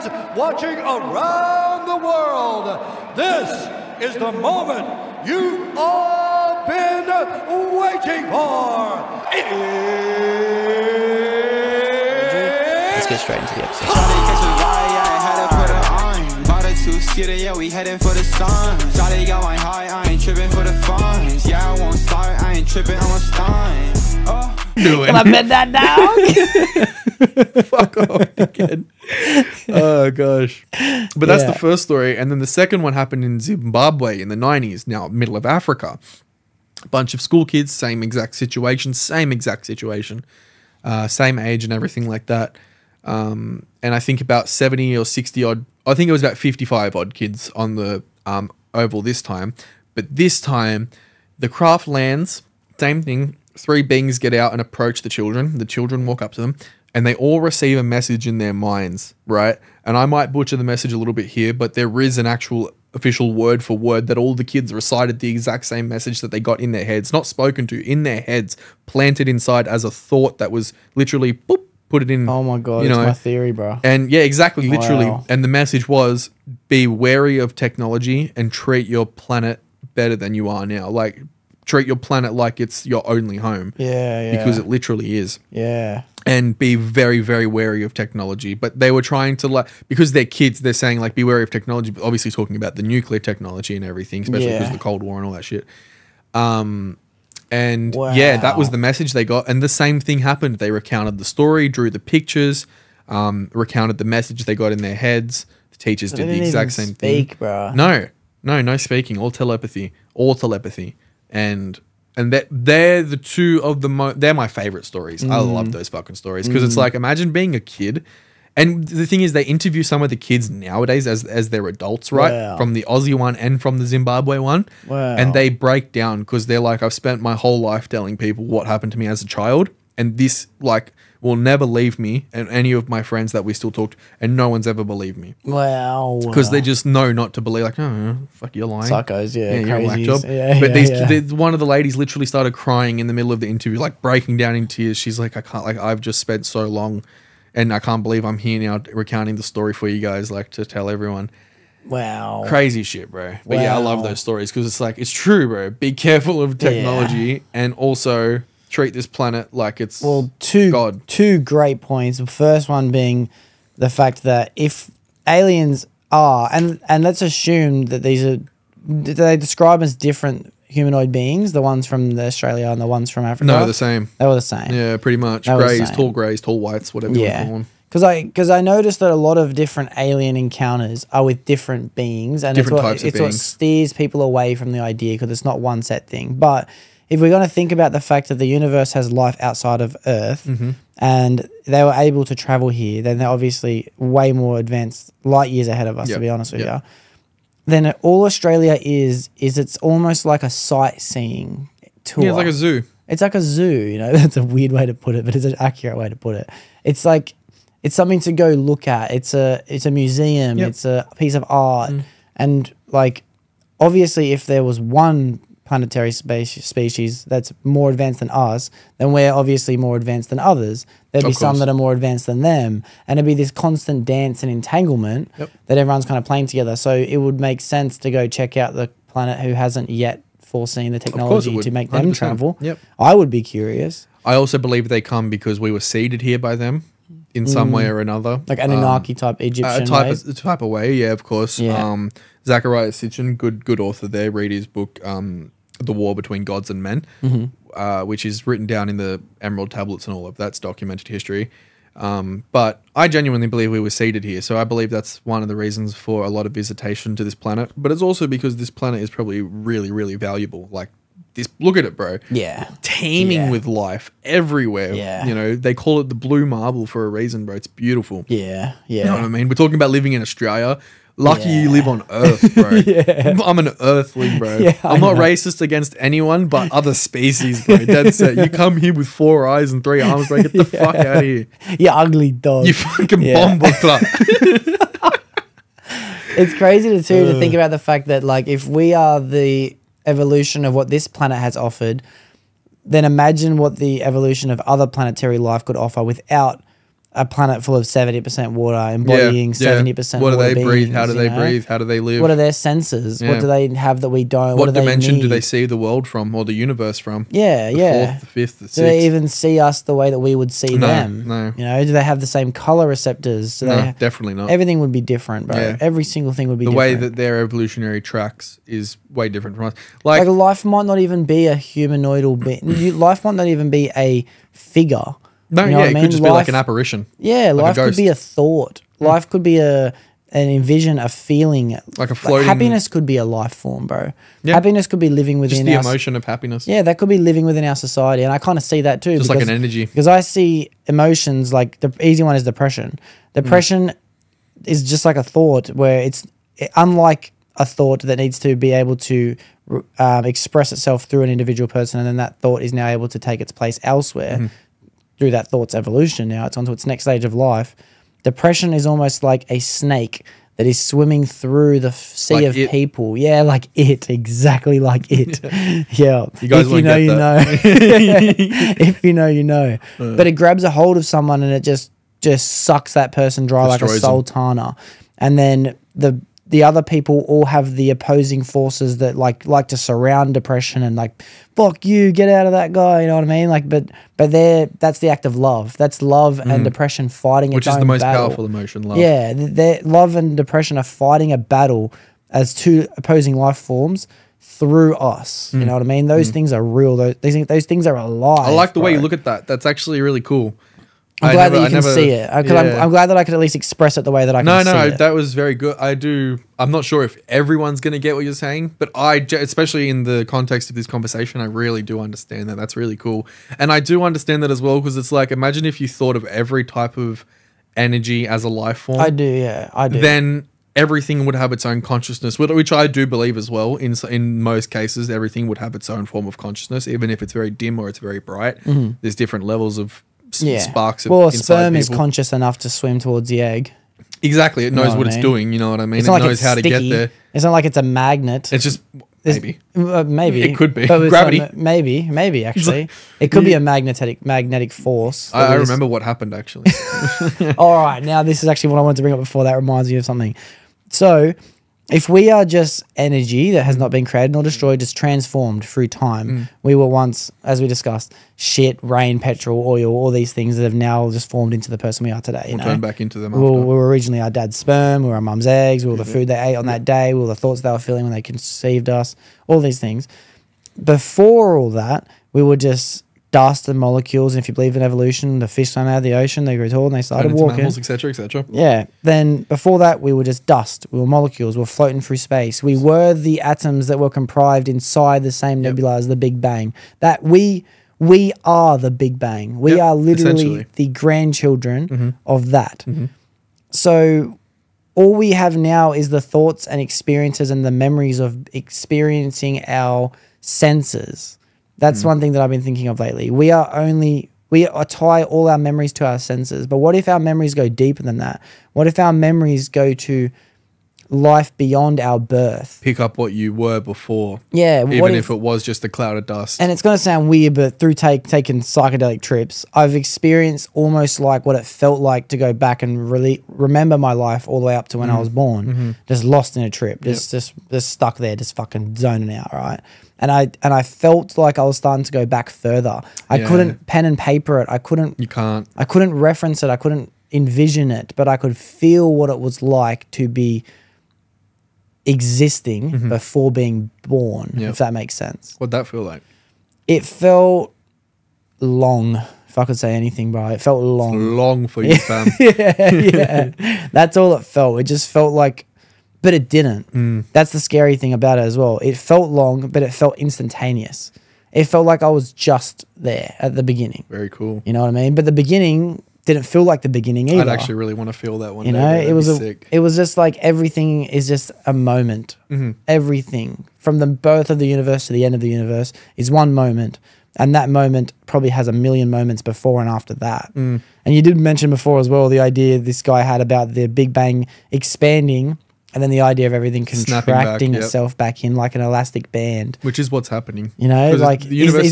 fans watching around the world, this is the moment you've all been waiting for. Let's get straight into the episode. Too skitty, yeah, we heading for the sun. Shawty got my high, I ain't tripping for the funds. Yeah, I won't start, I ain't tripping, I'm a stun. Oh. Can I bed that down? Fuck off again. Oh gosh. But that's the first story, and then the second one happened in Zimbabwe in the 90s, now middle of Africa. A bunch of school kids, same exact situation, same age and everything like that. And I think about 70 or 60 odd, I think it was about 55 odd kids on the oval this time. But this time, the craft lands, same thing. 3 beings get out and approach the children. The children walk up to them, and they all receive a message in their minds, right? And I might butcher the message a little bit here, but there is an actual official word for word that all the kids recited the exact same message that they got in their heads, not spoken to, in their heads, planted inside as a thought that was literally, boop, put it in. Oh my God, it's my theory, bro. And yeah, exactly, literally. Wow. And the message was, be wary of technology and treat your planet better than you are now. Like, treat your planet like it's your only home. Yeah. Because it literally is. Yeah. And be very, very wary of technology. But they were trying to, like, because they're kids, they're saying, like, be wary of technology, but obviously talking about the nuclear technology and everything, especially because of the Cold War and all that shit. And yeah, that was the message they got. And the same thing happened. They recounted the story, drew the pictures, recounted the message they got in their heads. The teachers did the exact same thing. Bro. No speaking. All telepathy. And they're the two of they're my favorite stories. I love those fucking stories because it's like, imagine being a kid. And the thing is, they interview some of the kids nowadays as they're adults, right? Wow. From the Aussie one and from the Zimbabwe one. Wow. And they break down because they're like, I've spent my whole life telling people what happened to me as a child. And this, like, will never leave me and any of my friends that we still talk to. And no one's ever believed me. Wow. Because they just know not to believe, like, oh, fuck, you're lying. Psychos, You're a whack crazies. job. But one of the ladies literally started crying in the middle of the interview, like breaking down in tears. She's like, I can't, like, I've just spent so long. And I can't believe I'm here now recounting the story for you guys, like, to tell everyone. Wow. Crazy shit, bro. But yeah, I love those stories because it's like, it's true, bro. Be careful of technology and also treat this planet like it's God. Two great points. The first one being the fact that if aliens are, and let's assume that they describe as different humanoid beings, the ones from Australia and the ones from Africa. No, the same. They were the same. Yeah, pretty much. Greys, tall whites, whatever you call them. Because I noticed that a lot of different alien encounters are with different beings, and it's what steers people away from the idea because it's not one set thing. But if we're going to think about the fact that the universe has life outside of Earth, and they were able to travel here, then they're obviously way more advanced, light years ahead of us, to be honest with you. Then all Australia is it's almost like a sightseeing tour. Yeah, it's like a zoo. It's like a zoo, you know. That's a weird way to put it, but it's an accurate way to put it. It's like, it's something to go look at. It's a museum. It's a piece of art. And like, obviously, if there was one planetary species that's more advanced than us, then we're obviously more advanced than others. There'd be some that are more advanced than them. And it'd be this constant dance and entanglement that everyone's kind of playing together. So it would make sense to go check out the planet who hasn't yet foreseen the technology to make them travel. I would be curious. I also believe they come because we were seeded here by them in some way or another. Like Anunnaki type Egyptian type of way, yeah, of course. Yeah. Zachariah Sitchin, good author there. Read his book, The War Between Gods and Men, which is written down in the Emerald Tablets and all of that's documented history. But I genuinely believe we were seeded here. So I believe that's one of the reasons for a lot of visitation to this planet. But it's also because this planet is probably really, really valuable. Like, this, look at it, bro. Yeah. Teeming with life everywhere. Yeah. You know, they call it the blue marble for a reason, bro. It's beautiful. Yeah. You know what I mean? We're talking about living in Australia. Lucky you live on Earth, bro. I'm an Earthling, bro. I'm not racist against anyone, but other species, bro. Dead set. You come here with 4 eyes and 3 arms, bro. Get the fuck out of here. You ugly dog. You fucking bomb butler. It's crazy to think about the fact that, like, if we are the evolution of what this planet has offered, then imagine what the evolution of other planetary life could offer without a planet full of 70% water, embodying 70% What do water they breathe? beings, How do they breathe? How do they live? What are their senses? Yeah. What do they have that we don't? What do dimension they do they need? see the world from, or the universe from? Yeah, The yeah. fourth, the fifth, the Do they sixth? even see us the way that we would see No, them? no. You know, do they have the same color receptors? Do No, they definitely not. Everything would be different, bro. Yeah. Every single thing would be The different. way that their evolutionary tracks is way different from us. like life might not even be a humanoidal being. Life might not even be a figure. no, You know yeah, what I it mean? could just be like an Life- apparition. Yeah, Like a life could ghost. be a thought. Life could be an envision, a feeling. Like a floating- happiness could be a life form, bro. Yeah. Happiness could be living within Just the our emotion of happiness. Yeah, that could be living within our society, and I kind of see that too. Just like an energy. Because I see emotions like the easy one is depression. Depression is just like a thought where it's unlike a thought that needs to be able to express itself through an individual person, and then that thought is now able to take its place elsewhere through that thought's evolution. Now it's onto its next stage of life. Depression is almost like a snake that is swimming through the sea Like of It. people. Yeah, like it, exactly like it. Yeah. You guys If you won't know, get you know. that. If you know, you know. But it grabs a hold of someone and it just sucks that person dry like a Destroys them. sultana. And then the other people all have the opposing forces that like to surround depression and like, fuck you, get out of that guy, you know what I mean? Like, but that's the act of love. That's love and depression fighting Which its is own the most battle. powerful emotion, love. Yeah, love and depression are fighting a battle as two opposing life forms through us. You know what I mean? Those things are real. Those things are alive. I like the way bro. you look at that. That's actually really cool. I'm glad that you can see it. I'm glad that I could at least express it the way that I can see it. That was very good. I'm not sure if everyone's going to get what you're saying, but especially in the context of this conversation, I really do understand that. That's really cool. And I do understand that as well, because it's like, imagine if you thought of every type of energy as a life form. I do, yeah. I do. Then everything would have its own consciousness, which I do believe as well. In most cases, everything would have its own form of consciousness, even if it's very dim or it's very bright. There's different levels of sparks. Well, a inside sperm is people. conscious enough to swim towards the egg. Exactly. It know knows what what I it's mean? doing. You know what I mean? It's It not like knows it's how to sticky. get there. It's not like it's a magnet. It's just maybe. Maybe It could be. But with Gravity. maybe actually, it could be a magnetic force. that I is- remember what happened actually. All right, now this is actually what I wanted to bring up before. That reminds me of something. So, if we are just energy that has not been created nor destroyed, just transformed through time, we were once, as we discussed, shit, rain, petrol, oil, all these things that have now just formed into the person we are today. You know? Turn back into them We after. were originally our dad's sperm, we were our mum's eggs, we were the food they ate on that day, we were the thoughts they were feeling when they conceived us, all these things. Before all that, we were just dust and molecules. And if you believe in evolution, the fish swam out of the ocean, they grew tall and they started Turn into walking. mammals, etc., etc. Yeah. Then before that, we were just dust. We were molecules. We were floating through space. We were the atoms that were comprised inside the same nebula as the Big Bang. That we are the Big Bang. We Yep, are literally essentially. the grandchildren of that. So all we have now is the thoughts and experiences and the memories of experiencing our senses. That's one thing that I've been thinking of lately. We tie all our memories to our senses. But what if our memories go deeper than that? What if our memories go to life beyond our birth? Pick up what you were before. Yeah. What Even if it was just a cloud of dust. and it's going to sound weird, but through taking psychedelic trips, I've experienced almost like what it felt like to go back and really remember my life all the way up to when I was born, just lost in a trip, just stuck there, just fucking zoning out, right? And I felt like I was starting to go back further. I Yeah. couldn't pen and paper it. You can't. I couldn't reference it. I couldn't envision it, but I could feel what it was like to be existing before being born, Yep. if that makes sense. What'd that feel like? It felt long, if I could say anything, bro. It felt long. Long for you, fam. Yeah. That's all it felt. It just felt like, but it didn't. That's the scary thing about it as well. It felt long, but it felt instantaneous. It felt like I was just there at the beginning. Very cool. You know what I mean? But the beginning didn't feel like the beginning either. I'd actually really want to feel that one You day. know, That'd it was be a, sick. it was just like everything is just a moment. Everything from the birth of the universe to the end of the universe is one moment, and that moment probably has a million moments before and after that. And you did mention before as well the idea this guy had about the Big Bang expanding And then the idea of everything Snapping back, contracting yep. itself back in like an elastic band. Which is what's happening. You know, 'Cause like the universe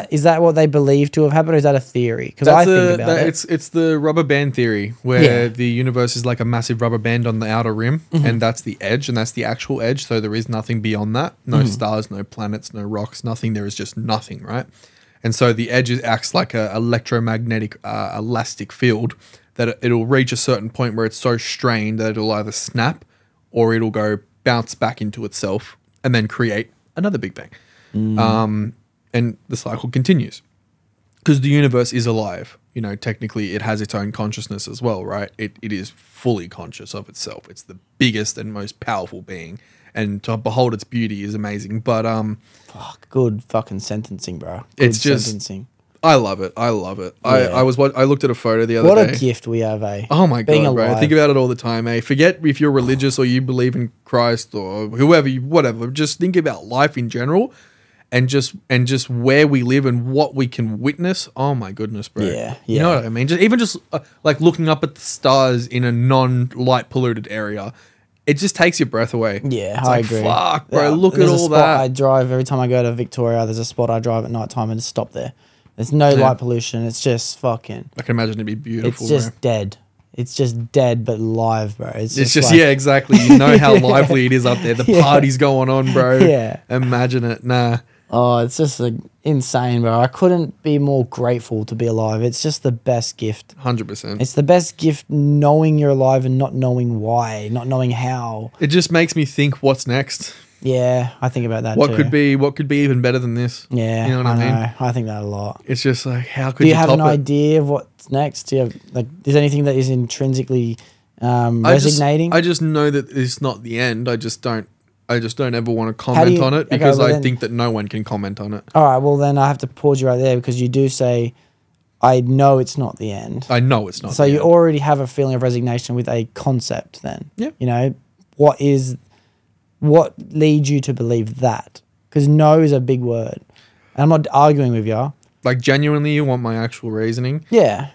is that what they believe to have happened, or is that a theory? Because I think about it. It's the rubber band theory, where the universe is like a massive rubber band on the outer rim, and that's the edge, and that's the actual edge. So there is nothing beyond that. No stars, no planets, no rocks, nothing. There is just nothing, right? And so the edge acts like a electromagnetic elastic field that it'll reach a certain point where it's so strained that it'll either snap or it'll go bounce back into itself and then create another Big Bang. And the cycle continues because the universe is alive. You know, technically it has its own consciousness as well, right? It is fully conscious of itself. It's the biggest and most powerful being. And to behold its beauty is amazing. But Fuck, good fucking sentencing, bro. Good it's just sentencing. I love it. I love it. Yeah. I looked at a photo the other What day. a gift we have, eh? Oh my Being god, bro! I alive. think about it all the time, eh? Forget if you're religious or you believe in Christ or whoever, whatever. Just think about life in general, and just where we live and what we can witness. Oh my goodness, bro! Yeah, You know yeah. what I mean? Just like looking up at the stars in a non-light polluted area, it just takes your breath away. Yeah, It's I like, agree. Fuck, bro! Yeah, Look at there's a all spot that. I drive every time I go to Victoria. There's a spot I drive at night time and just stop there. There's no light pollution. It's just fucking. I can imagine it'd be beautiful. It's just bro. dead. It's just dead, but live, bro. It's It's just just like, yeah, exactly. You know how lively it is up there. The party's going on, bro. Yeah. Imagine it. Nah. Oh, it's just like insane, bro. I couldn't be more grateful to be alive. It's just the best gift. 100%. It's the best gift knowing you're alive and not knowing why, not knowing how. It just makes me think what's next. Yeah, I think about that What too. could be even better than this? Yeah, You know what I mean? know. I think that a lot. It's just like how could Do you you have top an it? idea of what's next? Do you have like is anything that is intrinsically I just- resignating? I just know that it's not the end. I just don't ever want to How do comment you- on it okay, because well I then- think that no one can comment on it. All right, well then I have to pause you right there because you do say, I know it's not the end. I know it's not. So the you end. already have a feeling of resignation with a concept then. Yeah. You know, what leads you to believe that? Because no is a big word. And I'm not arguing with you. like genuinely you want my actual reasoning. Yeah.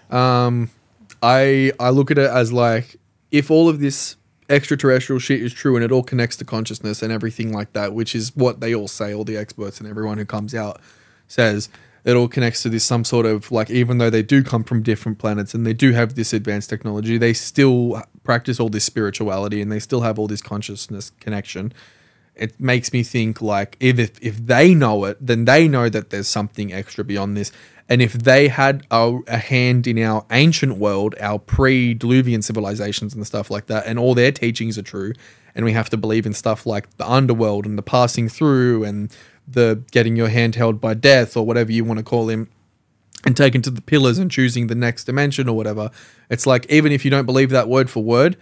I look at it as like if all of this extraterrestrial shit is true and it all connects to consciousness and everything like that, which is what they all say, all the experts and everyone who comes out says it all connects to this some sort of like, even though they do come from different planets and they do have this advanced technology, they still practice all this spirituality and they still have all this consciousness connection. It makes me think like if they know it, then they know that there's something extra beyond this. And if they had a hand in our ancient world, our pre-Diluvian civilizations and stuff like that, and all their teachings are true, and we have to believe in stuff like the underworld and the passing through and the getting your hand held by death or whatever you want to call him, and taken to the pillars and choosing the next dimension or whatever. It's like, even if you don't believe that word for word,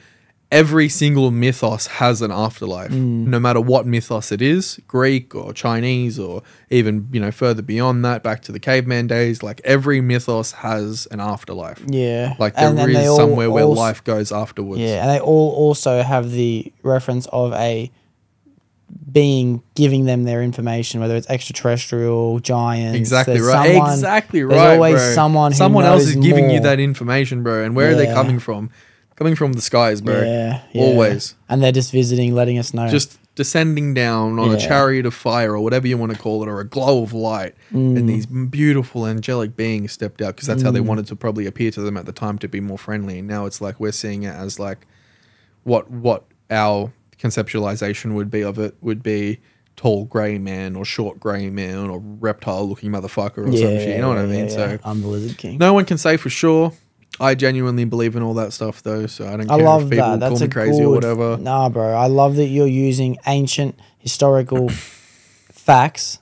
every single mythos has an afterlife, no matter what mythos it is, Greek or Chinese or even, you know, further beyond that, back to the caveman days. Like every mythos has an afterlife. Yeah. Like there And they is all somewhere where also- life goes afterwards. Yeah, and they all also have the reference of a being giving them their information, whether it's extraterrestrial, giants. Exactly there's right. someone- Exactly right. There's always bro. someone who else knows is giving you more. that information, bro. And where are they Yeah. coming from? Coming from the skies, bro. Yeah, yeah. Always. And they're just visiting, letting us know. Just descending down on a Yeah. chariot of fire or whatever you want to call it, or a glow of light, Mm. and these beautiful angelic beings stepped out because that's how they wanted to probably appear to them at the time, to be more friendly. And now it's like we're seeing it as like what our conceptualization would be of it would be tall grey man or short grey man or reptile looking motherfucker or some shit. You know what I mean? So I'm the Lizard King. no one can say for sure. I genuinely believe in all that stuff though, so I don't I care love if people that. That's call me a crazy good, or whatever. Nah, bro. I love that you're using ancient historical facts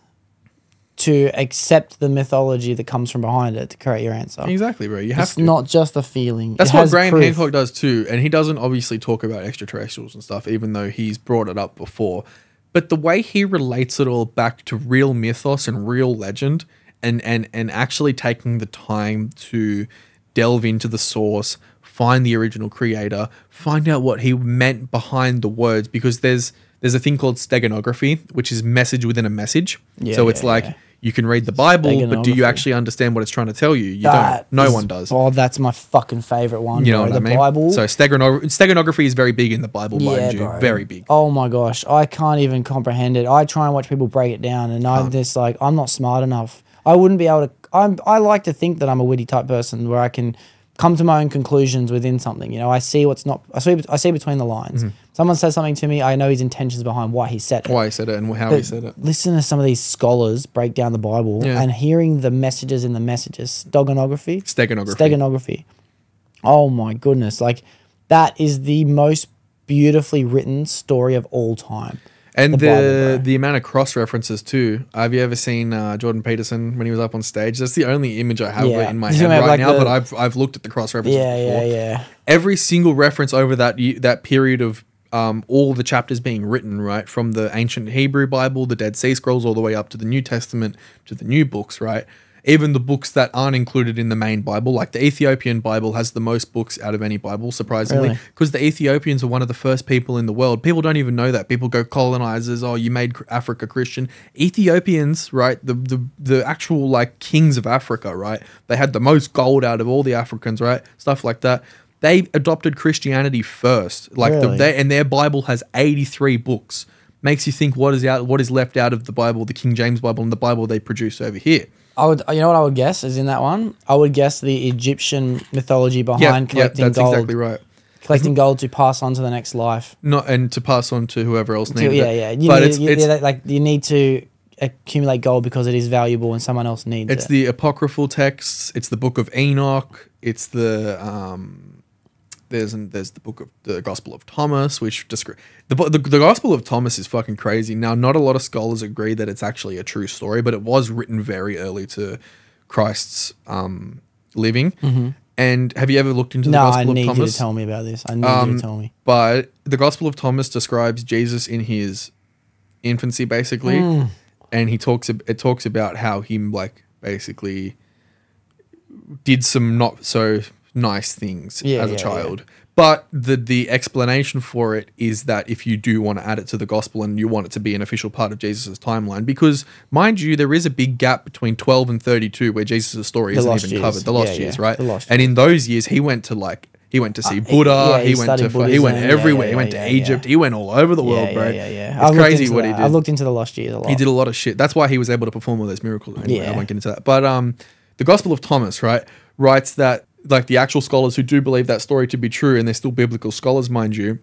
to accept the mythology that comes from behind it to create your answer. Exactly, bro. You have It's to. not just a feeling. That's It what has Graham proof. Hancock does too, and he doesn't obviously talk about extraterrestrials and stuff, even though he's brought it up before. But the way he relates it all back to real mythos and real legend, and actually taking the time to delve into the source, find the original creator, find out what he meant behind the words, because there's a thing called steganography, which is message within a message. Yeah, So it's yeah, like yeah. You can read the Bible, but do you Steganography. actually understand what it's trying to tell you? You don't. No one does. Oh, that's my fucking favorite one. You know bro. what I The mean? Bible. So steganography is very big in the Bible, mind you. bro. Very big. Oh my gosh, I can't even comprehend it. I try and watch people break it down, and I'm just like, I'm not smart enough. I wouldn't be able to. I like to think that I'm a witty type person where I can come to my own conclusions within something. You know, I see what's not. I see between the lines. Someone says something to me, I know his intentions behind why he said it. Why he said it and how But he said it. listen to some of these scholars break down the Bible and hearing the messages in the messages. Steganography. Oh my goodness. Like, that is the most beautifully written story of all time. And Bible, the amount of cross references too. Have you ever seen Jordan Peterson when he was up on stage? That's the only image I have in my head right now. But I've looked at the cross references before. Yeah. Every single reference over that period of all the chapters being written, right, from the ancient Hebrew Bible, the Dead Sea Scrolls, all the way up to the New Testament, to the new books, right? Even the books that aren't included in the main Bible, like the Ethiopian Bible has the most books out of any Bible, surprisingly, because the Ethiopians are one of the first people in the world. People don't even know that. People go colonizers, oh, you made Africa Christian. Ethiopians, right, the actual like kings of Africa, right, they had the most gold out of all the Africans, right, stuff like that. They adopted Christianity first, like and their Bible has 83 books. Makes you think what is left out of the Bible, the King James Bible, and the Bible they produce over here. You know what I would guess is in that one? I would guess the Egyptian mythology behind collecting that's gold. exactly right. Collecting gold to pass on to the next life. And to pass on to whoever else needs it. You need to accumulate gold because it is valuable and someone else needs it. It's the apocryphal texts. It's the Book of Enoch. It's the there's the book of the Gospel of Thomas, which the Gospel of Thomas is fucking crazy. Now, not a lot of scholars agree that it's actually a true story, but it was written very early to Christ's living. And have you ever looked into the Gospel of Thomas? No, I need you to tell me about this. I need you to tell me. But the Gospel of Thomas describes Jesus in his infancy, basically, and it talks about how he like basically did some not so nice things as a child. But the explanation for it is that if you do want to add it to the gospel and you want it to be an official part of Jesus' timeline, because mind you, there is a big gap between 12 and 32 where Jesus' story isn't even covered. The lost years, right? And in those years, he went to see Buddha. He went everywhere. He went to Egypt. He went all over the world, bro. It's crazy what he did. I looked into the lost years a lot. He did a lot of shit. That's why he was able to perform all those miracles. Anyway, I won't get into that. But the Gospel of Thomas, right, writes that like the actual scholars who do believe that story to be true, and they're still biblical scholars, mind you,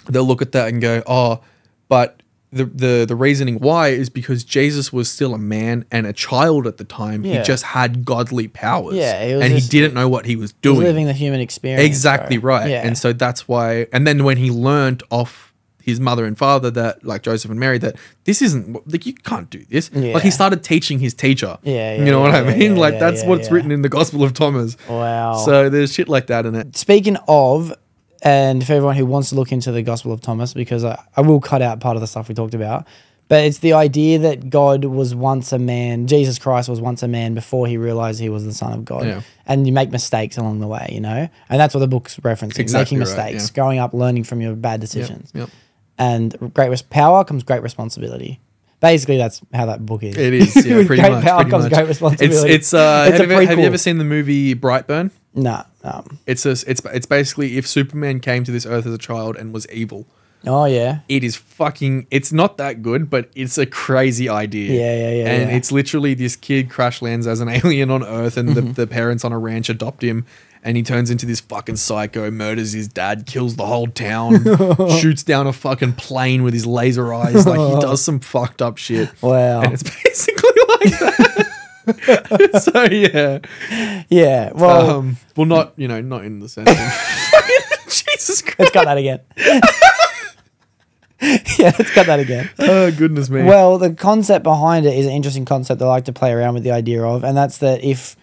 they'll look at that and go, oh, but the reasoning why is because Jesus was still a man and a child at the time. He just had godly powers. And he didn't know what he was doing. He was living the human experience. Exactly right. And so that's why, and then when he learned off his mother and father, that like Joseph and Mary, that this isn't like, you can't do this. Like he started teaching his teacher. You know what I mean? Like that's what's written in the Gospel of Thomas. Wow. So there's shit like that in it. Speaking of, and for everyone who wants to look into the Gospel of Thomas, because I will cut out part of the stuff we talked about, but it's the idea that God was once a man, Jesus Christ was once a man before he realized he was the Son of God. And you make mistakes along the way, you know? And that's what the book's referencing, making mistakes, growing up, learning from your bad decisions. And power comes great responsibility. Basically, that's how that book is. It is, yeah, pretty great much. Power comes great responsibility. Have you ever seen the movie Brightburn? No. It's basically if Superman came to this earth as a child and was evil. Oh, yeah. It is it's not that good, but it's a crazy idea. And it's literally this kid crash lands as an alien on Earth, and the parents on a ranch adopt him. And he turns into this fucking psycho, murders his dad, kills the whole town, shoots down a fucking plane with his laser eyes. Like, he does some fucked up shit. Wow. And it's basically like that. So, yeah. Yeah. Well, not in the sense of Jesus Christ. Let's cut that again. Let's cut that again. Oh, goodness me. Well, the concept behind it is an interesting concept I like to play around with the idea of, and that's that if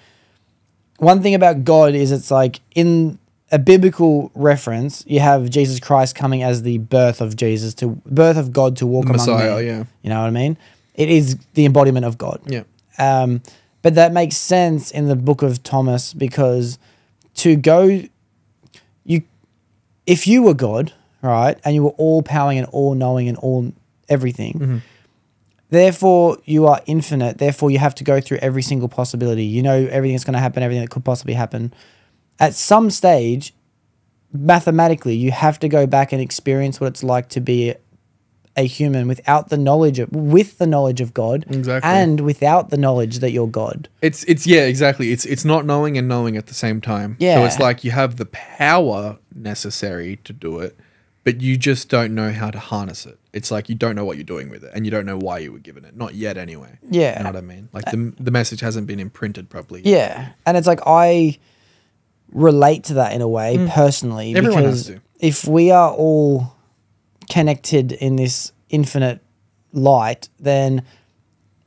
one thing about God is it's like in a biblical reference, you have Jesus Christ coming as the birth of God to walk among men. You know what I mean? It is the embodiment of God. But that makes sense in the book of Thomas, because if you were God, right, and you were all powering and all knowing and all everything, therefore you are infinite. Therefore you have to go through every single possibility. You know everything that's going to happen, everything that could possibly happen. At some stage, mathematically, you have to go back and experience what it's like to be a human with the knowledge of God, Exactly. and without the knowledge that you're God. It's exactly. It's not knowing and knowing at the same time. Yeah. So it's like you have the power necessary to do it, but you just don't know how to harness it. It's like you don't know what you're doing with it, and you don't know why you were given it. Not yet, anyway. Yeah. You know what I mean? Like the message hasn't been imprinted properly. Yeah, and it's like I relate to that in a way personally. Everyone because has to. if we are all connected in this infinite light, then,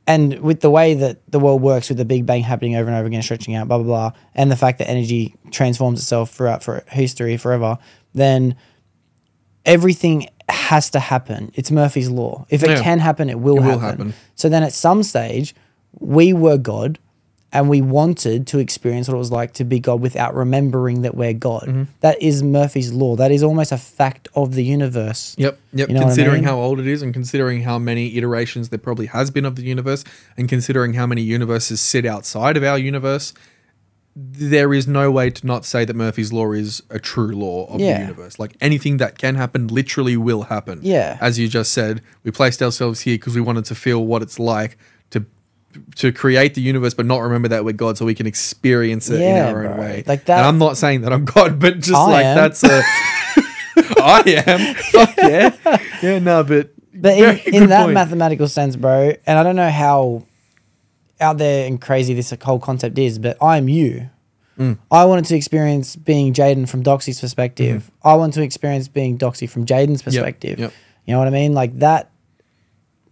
and with the way that the world works, with the Big Bang happening over and over again, stretching out, blah, blah, blah, and the fact that energy transforms itself throughout for history forever, then everything has to happen. It's Murphy's Law. If it can happen, it will happen. So then at some stage, we were God, and we wanted to experience what it was like to be God without remembering that we're God. That is Murphy's Law. That is almost a fact of the universe. Yep. You know Considering what I mean? how old it is, and considering how many iterations there probably has been of the universe, and considering how many universes sit outside of our universe, there is no way to not say that Murphy's Law is a true law of the universe. Like anything that can happen literally will happen. Yeah. As you just said, we placed ourselves here because we wanted to feel what it's like to create the universe, but not remember that we're God, so we can experience it in our own way. Like that. And I'm not saying that I'm God, but just I like am. that's a. I am. Fuck yeah. Yeah, no, but in that mathematical sense, bro, and I don't know how out there and crazy this whole concept is, but I'm you. I wanted to experience being Jayden from Doxy's perspective. I want to experience being Doxy from Jayden's perspective. Yep. You know what I mean? Like that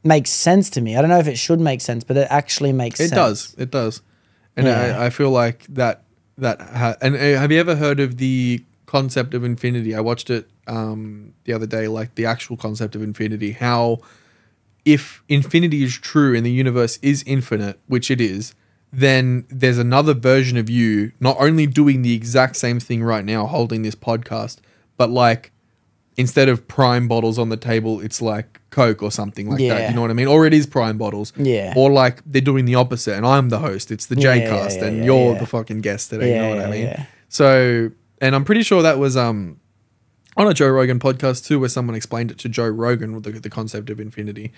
makes sense to me. I don't know if it should make sense, but it actually makes sense. It does. And Yeah. I feel like and have you ever heard of the concept of infinity? I watched it the other day, like the actual concept of infinity, how if infinity is true and the universe is infinite, which it is, then there's another version of you not only doing the exact same thing right now, holding this podcast, but like instead of Prime bottles on the table, it's like Coke or something like that. You know what I mean? Or it is Prime bottles. Yeah. Or like they're doing the opposite and I'm the host. It's the Jcast and you're the fucking guest today. You know what I mean? Yeah. So, and I'm pretty sure that was on a Joe Rogan podcast too, where someone explained it to Joe Rogan with the concept of infinity.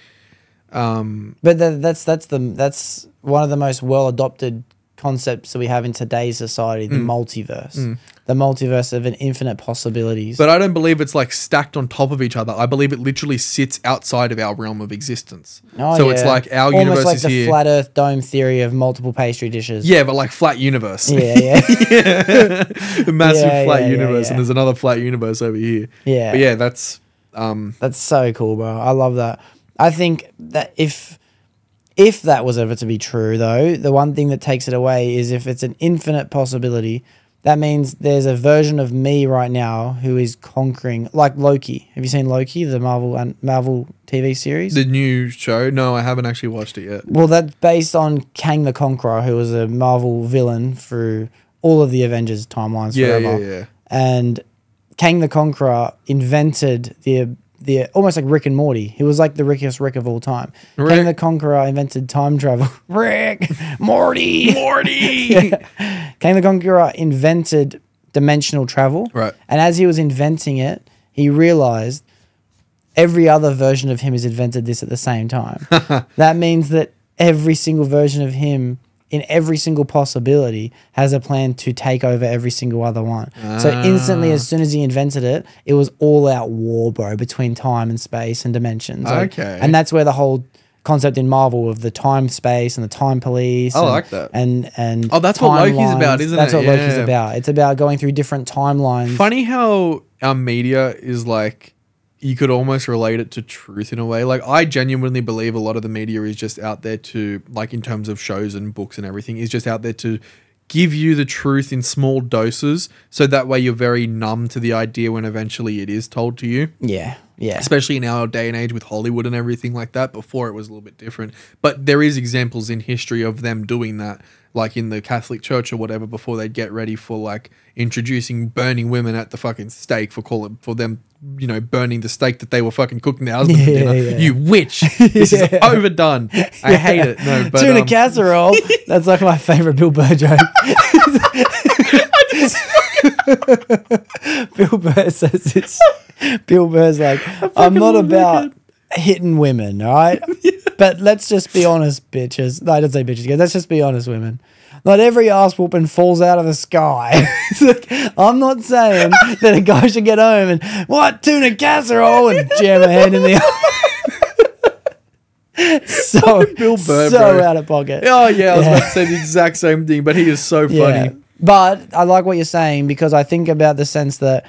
But that's one of the most well adopted concepts that we have in today's society, the multiverse. The multiverse of an infinite possibilities. But I don't believe it's like stacked on top of each other. I believe it literally sits outside of our realm of existence. So it's like our almost universe like is the here. flat Earth dome theory of multiple pastry dishes. Yeah, but like flat universe. Yeah. The massive flat universe, yeah. and there's another flat universe over here. Yeah. But yeah, that's That's so cool, bro. I love that. I think that if that was ever to be true, though, the one thing that takes it away is if it's an infinite possibility, that means there's a version of me right now who is conquering, like Loki. Have you seen Loki, the Marvel TV series? the new show. No, I haven't actually watched it yet. Well, that's based on Kang the Conqueror, who was a Marvel villain through all of the Avengers timelines forever. Yeah. And Kang the Conqueror invented the almost like Rick and Morty. He was like the rickiest Rick of all time. Rick. Kang the Conqueror invented time travel. Rick, Morty. Kang the Conqueror invented dimensional travel. Right. And as he was inventing it, he realized every other version of him has invented this at the same time. That means that every single version of him in every single possibility has a plan to take over every single other one. So instantly, as soon as he invented it, it was all out war, bro, between time and space and dimensions. Like, Okay. and that's where the whole concept in Marvel of the time space and the time police. I and, like that. And Oh, that's what Loki's about, timelines. isn't That's it? what Loki's Yeah. about. It's about going through different timelines. Funny how our media is like, you could almost relate it to truth in a way. Like, I genuinely believe a lot of the media is just out there to, like, in terms of shows and books and everything, is just out there to give you the truth in small doses, so that way you're very numb to the idea when eventually it is told to you. Yeah. Yeah. Especially in our day and age with Hollywood and everything like that. Before it was a little bit different. But there is examples in history of them doing that, like in the Catholic Church or whatever, before they'd get ready for like introducing burning women at the fucking stake for them, you know, burning the steak that they were fucking cooking their husband for dinner. You witch. This is overdone. I hate it. No, but tuna casserole. That's like my favorite Bill Burr joke. Bill Burr says this. Bill Burr's like, I'm not about hitting women, all right? But let's just be honest, bitches. No, I didn't say bitches again. Let's just be honest, women. Not every ass whooping falls out of the sky. Like, I'm not saying that a guy should get home and, what, tuna casserole, and jam a hand in the eye. So, Bill Burr, so bro. out of pocket. Oh, yeah, I was about to say the exact same thing, but he is so funny. Yeah. But I like what you're saying, because I think about the sense that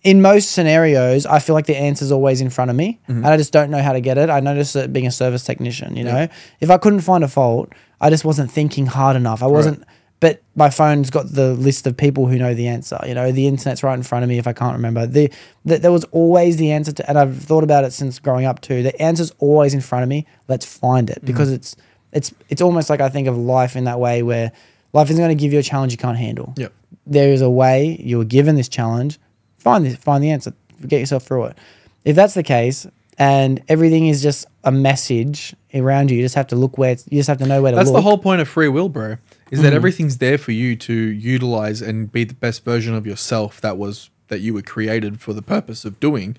in most scenarios, I feel like the answer's always in front of me, and I just don't know how to get it. I noticed it being a service technician, you know? If I couldn't find a fault, I just wasn't thinking hard enough. I wasn't, but my phone's got the list of people who know the answer. You know, the internet's right in front of me if I can't remember. There was always the answer to, and I've thought about it since growing up too. The answer's always in front of me. Let's find it, because it's almost like I think of life in that way, where life isn't going to give you a challenge you can't handle. Yep. There is a way you were given this challenge. Find the answer. Get yourself through it. If that's the case, and everything is just a message around you, you just have to look where you just have to know where to look. That's the whole point of free will, bro. Is that everything's there for you to utilize and be the best version of yourself that you were created for the purpose of doing.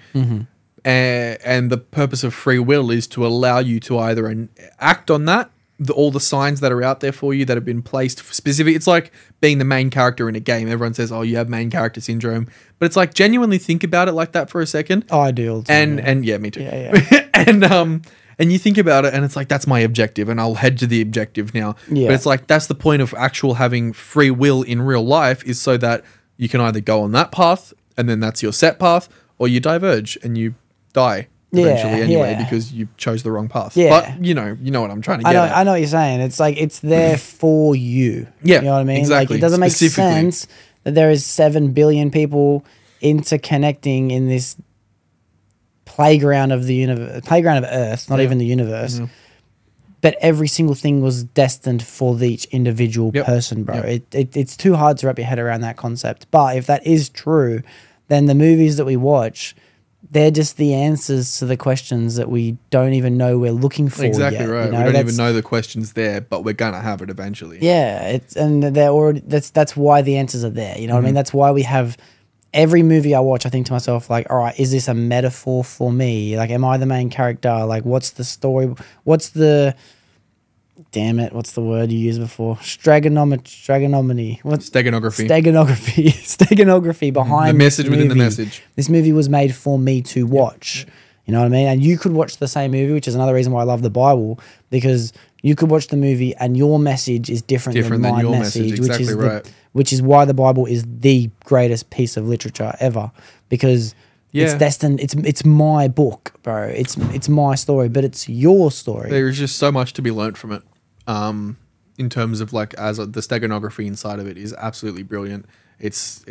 And the purpose of free will is to allow you to either act on that, all the signs that are out there for you that have been placed specific. It's like being the main character in a game. Everyone says, oh, you have main character syndrome. But it's like, genuinely think about it like that for a second. Oh, I do all the time. And yeah, me too. Yeah. And you think about it and it's like, that's my objective and I'll head to the objective now. Yeah. But it's like, that's the point of actual having free will in real life, is so that you can either go on that path and then that's your set path, or you diverge and you die eventually anyway because you chose the wrong path. Yeah. But you know what I'm trying to get at. I know what you're saying. It's like, it's there for you. Yeah, You know what I mean? exactly. Like, it doesn't make sense that there is 7 billion people interconnecting in this playground of the universe, playground of Earth, not even the universe. But every single thing was destined for each individual person, bro. It's too hard to wrap your head around that concept. But if that is true, then the movies that we watch, they're just the answers to the questions that we don't even know we're looking for. Exactly yet, right. You know? We don't even know the question's there, but we're gonna have it eventually. Yeah, they're already. That's why the answers are there. You know what I mean? That's why we have. Every movie I watch, I think to myself, like, all right, is this a metaphor for me? Like, am I the main character? Like, what's the story? What's the... Damn it, what's the word you used before? Steganography. What's Steganography. Steganography behind the message this within the movie. message. This movie was made for me to watch. You know what I mean? And you could watch the same movie, which is another reason why I love the Bible, because you could watch the movie and your message is different than my your message, exactly which is right. which is why the Bible is the greatest piece of literature ever, because it's destined. It's my book, bro. It's my story, but it's your story. There is just so much to be learnt from it. In terms of like, the steganography inside of it is absolutely brilliant. It's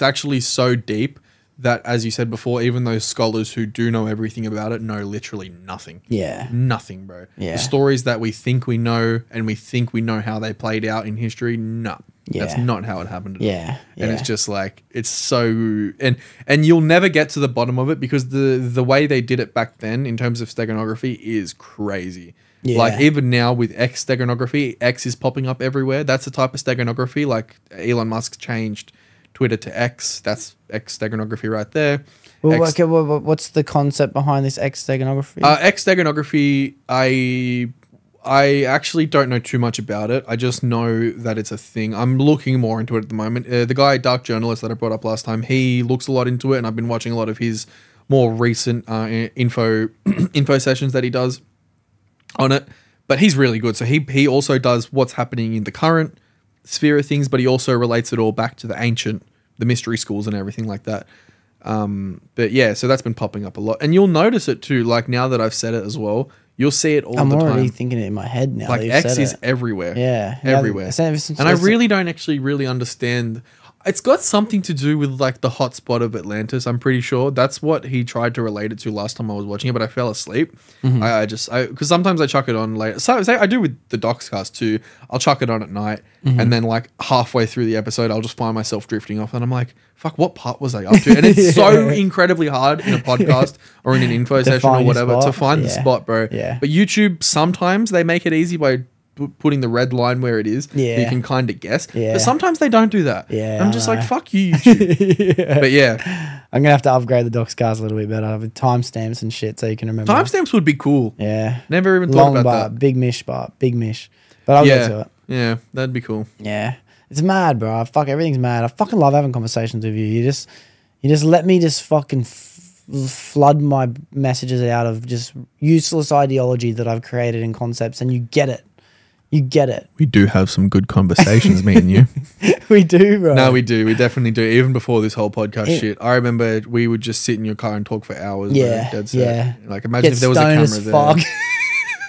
actually so deep that, as you said before, even those scholars who do know everything about it know literally nothing. Yeah. Nothing, bro. Yeah. The stories that we think we know and we think we know how they played out in history, no. Yeah. That's not how it happened at all. Yeah. And it's just like, it's so, and you'll never get to the bottom of it, because the way they did it back then in terms of steganography is crazy. Yeah. Like, even now with X steganography, X is popping up everywhere. That's the type of steganography. Like, Elon Musk changed Twitter to X. That's X steganography right there. Well, okay, what's the concept behind this X steganography? X steganography, I actually don't know too much about it. I just know that it's a thing. I'm looking more into it at the moment. The guy, Dark Journalist, that I brought up last time, he looks a lot into it, and I've been watching a lot of his more recent info sessions that he does on it. But he's really good. So he also does what's happening in the current sphere of things, but he also relates it all back to the mystery schools and everything like that. But yeah, so that's been popping up a lot. And you'll notice it too, like, now that I've said it as well, you'll see it all the time. I'm already thinking it in my head now. Like, X is everywhere. Yeah. Everywhere. And I really don't actually really understand. It's got something to do with like the hotspot of Atlantis. I'm pretty sure that's what he tried to relate it to last time I was watching it, but I fell asleep. Because sometimes I chuck it on late. So I do with the Doxcast too. I'll chuck it on at night, and then like halfway through the episode, I'll just find myself drifting off, and I'm like, "Fuck, what part was I up to?" And it's so incredibly hard in a podcast or in an info session or whatever to find the spot, bro. Yeah. But YouTube sometimes they make it easy by putting the red line where it is. Yeah. You can kind of guess. Yeah. But sometimes they don't do that. Yeah, I'm just like, fuck you, YouTube. But yeah. I'm going to have to upgrade the Doxcast a little bit better with timestamps and shit so you can remember. Timestamps would be cool. Yeah. Never even thought about that. Big mish. But I'll get to it. Yeah, that'd be cool. Yeah. It's mad, bro. Fuck, everything's mad. I fucking love having conversations with you. You just let me just fucking flood my messages out of just useless ideology that I've created in concepts, and you get it. You get it. We do have some good conversations, me and you. We do, bro. No, we do. We definitely do. Even before this whole podcast shit. I remember we would just sit in your car and talk for hours. Yeah. Bro. That's yeah. it. Like, imagine Get if there was a stoned camera as there. fuck.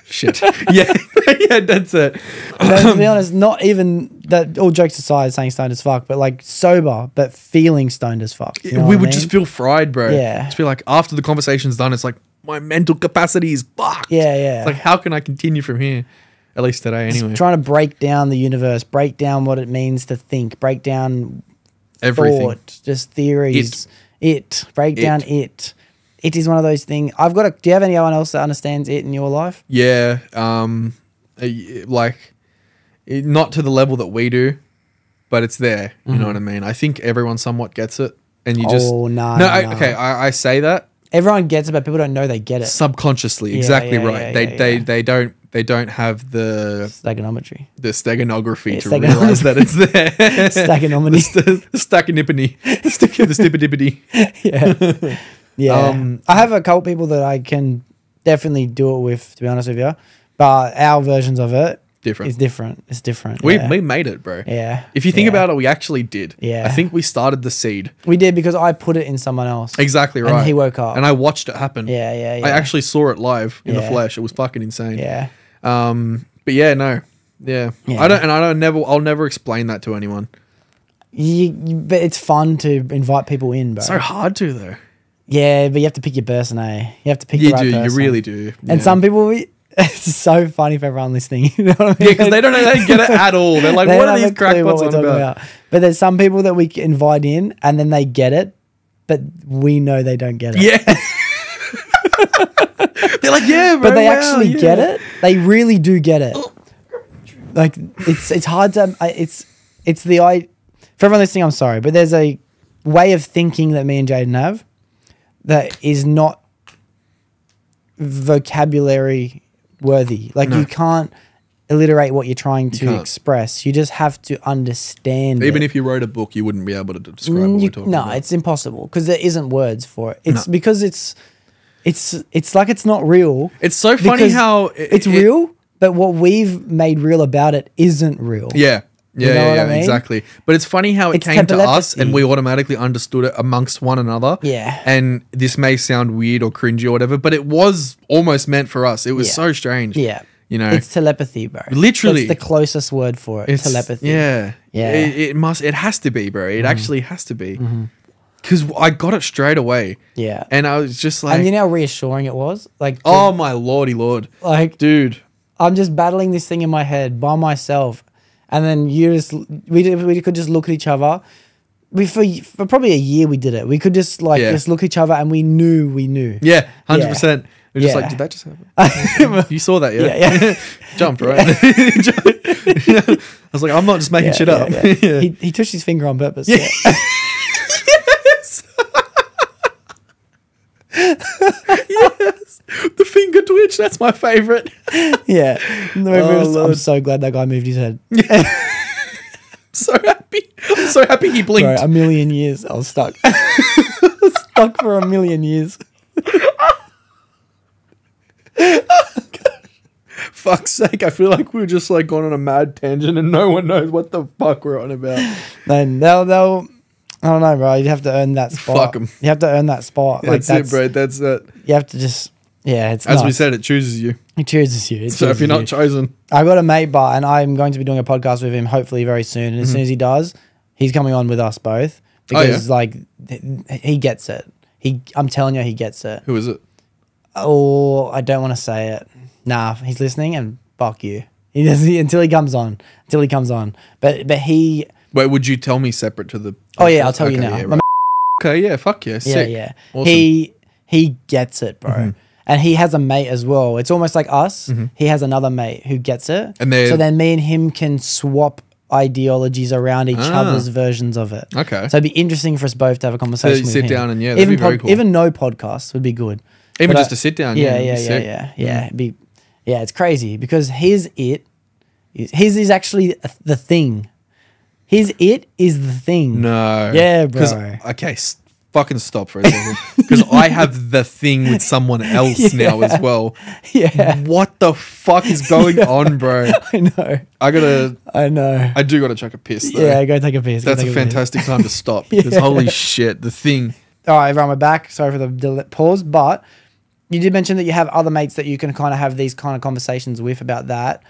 Shit. Yeah. Yeah, that's it. No, to be honest, not even that, all jokes aside, saying stoned as fuck, but like sober, but feeling stoned as fuck. You know we what would I mean? just feel fried, bro. Yeah. Just feel like after the conversation's done, it's like my mental capacity is fucked. Yeah, yeah. It's like, how can I continue from here? At least today, anyway. Just trying to break down the universe, break down what it means to think, break down Everything. thought, just theories. Break down it. It is one of those things. Do you have anyone else that understands it in your life? Yeah. Not to the level that we do, but it's there. You know what I mean? I think everyone somewhat gets it. And you just... Oh, no. Okay, I say that. Everyone gets it, but people don't know they get it. Subconsciously, Yeah, exactly yeah, right. yeah, They don't have the Steganography. steganography to realize that it's there. Steganominy. The stackanippany. The stippity. Yeah. Yeah. I have a couple people that I can definitely do it with, to be honest with you. But our versions of it is different. It's different. We made it, bro. Yeah. If you think about it, we actually did. Yeah. I think we started the seed. We did because I put it in someone else. Exactly right. And he woke up. And I watched it happen. Yeah. I actually saw it live in the flesh. It was fucking insane. Yeah. But yeah, no. Yeah. I'll never explain that to anyone. But it's fun to invite people in, bro. So hard to though. Yeah, but you have to pick your person, eh? You have to pick the right person. You really do. And some people, it's so funny for everyone listening. You know what I mean? Yeah, because they don't get it at all. They're like, what are these crackpots on about? But there's some people that we invite in and then they get it, but we know they don't get it. Yeah. They're like, yeah, bro. But they actually get it. They really do get it. Like, it's hard to... For everyone listening, I'm sorry, but there's a way of thinking that me and Jayden have that is not vocabulary worthy. Like, you can't alliterate what you're trying to express. You just have to understand Even it. if you wrote a book, you wouldn't be able to describe what we're talking about. No, it's impossible because there isn't words for it. It's because it's like it's not real. It's so funny how... it's real, but what we've made real about it isn't real. Yeah. You know what I mean? Exactly. But it's funny how it It's came to us telepathy. and we automatically understood it amongst one another. Yeah. And this may sound weird or cringy or whatever, but it was almost meant for us. It was so strange. Yeah. You know? It's telepathy, bro. Literally. That's the closest word for it. It's telepathy. Yeah. Yeah. It has to be, bro. It actually has to be. Because I got it straight away. Yeah. And I was just like... And you know how reassuring it was? Like, oh, my lordy lord. like, Dude. I'm just battling this thing in my head by myself. And then we could just look at each other. For probably a year we did it. We could just just look at each other and we knew. Yeah, 100%. We're just like, did that just happen? You saw that, yeah? Yeah. Jumped, right? I was like, I'm not just making shit up. Yeah. He touched his finger on purpose. Yeah. Yes. Yes. The finger twitch, that's my favorite. Yeah. Lord. I'm so glad that guy moved his head. So happy. I'm so happy he blinked. Bro, a million years. I was stuck. Stuck for a million years. Fuck's sake, I feel like we're just like gone on a mad tangent and no one knows what the fuck we're on about. Then they'll I don't know, bro. You have to earn that spot. Fuck 'em. You have to earn that spot. That's it, bro. That's it. You have to just, it's As we nuts. said, it chooses you. It chooses you. So if you're not chosen, I got a mate, and I'm going to be doing a podcast with him hopefully very soon. And as soon as he does, He's coming on with us both because like he gets it. I'm telling you, he gets it. Who is it? Oh, I don't want to say it. Nah, he's listening, and fuck you. He does until he comes on. But he. Wait, would you tell me separate to the? Oh yeah, I'll tell you now. Yeah, right. Okay, yeah, fuck yeah, sick. Yeah. Awesome. He gets it, bro. And he has a mate as well. It's almost like us. He has another mate who gets it. And so then me and him can swap ideologies around each other's versions of it. Okay. So it'd be interesting for us both to have a conversation with sit him. down and that'd be very cool. Even no podcast would be good. Even just to sit down. Yeah. It's crazy because his is actually the thing. His it is the thing. No. Yeah, bro. Okay, fucking stop for a second. Because I have the thing with someone else now as well. Yeah. What the fuck is going on, bro? I know. I know. I do gotta chuck a piss though. Yeah, go take a piss. That's a fantastic time to stop because holy shit, the thing. All right, everyone, we're back. Sorry for the pause, but you did mention that you have other mates that you can kind of have these kind of conversations with about that.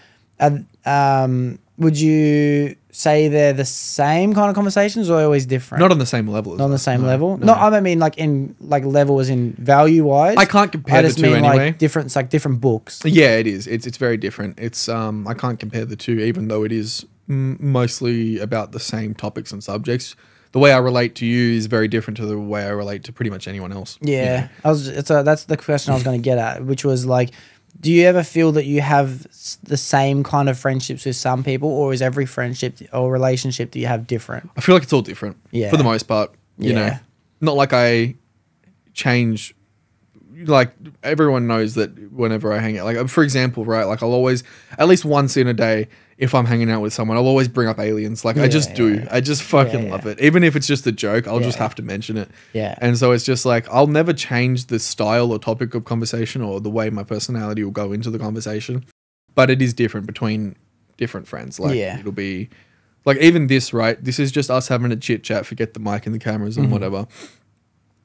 Would you say they're the same kind of conversations or always different? Not on the same level. Not on the same level? No, I don't mean like in like level as in value wise. I can't compare the two anyway. Like different books. Yeah, it is. It's very different. It's I can't compare the two, even though it is mostly about the same topics and subjects. The way I relate to you is very different to the way I relate to pretty much anyone else. Yeah, that's the question I was going to get at, which was like, do you ever feel that you have the same kind of friendships with some people, or is every friendship or relationship that you have different? I feel like it's all different. Yeah. For the most part, you know, not like I change. Like everyone knows that whenever I hang out, like for example, right, like I'll always, at least once in a day, if I'm hanging out with someone, I'll always bring up aliens. Like I just do. Yeah. I just fucking love it. Even if it's just a joke, I'll just have to mention it. Yeah. And so it's just like, I'll never change the style or topic of conversation or the way my personality will go into the conversation. But it is different between different friends. Like it'll be like even this, right? This is just us having a chit chat, forget the mic and the cameras and whatever.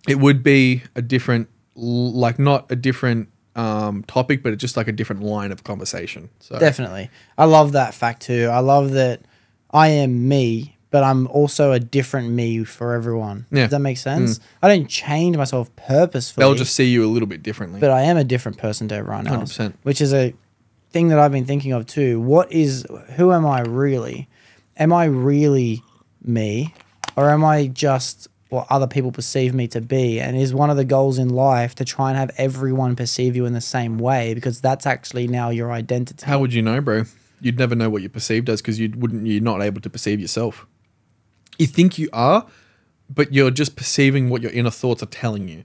It would be a different, like not a different topic, but it's just like a different line of conversation. So definitely, I love that fact too. I love that I am me, but I'm also a different me for everyone. Yeah. Does that make sense? I don't change myself purposefully. They'll just see you a little bit differently. But I am a different person to everyone else, 100%. which is a thing that I've been thinking of too. Who am I really? Am I really me, or am I just what other people perceive me to be? And is one of the goals in life to try and have everyone perceive you in the same way, because that's actually now your identity. How would you know, bro? You'd never know what you're perceived as because you're not able to perceive yourself. You think you are, but you're just perceiving what your inner thoughts are telling you.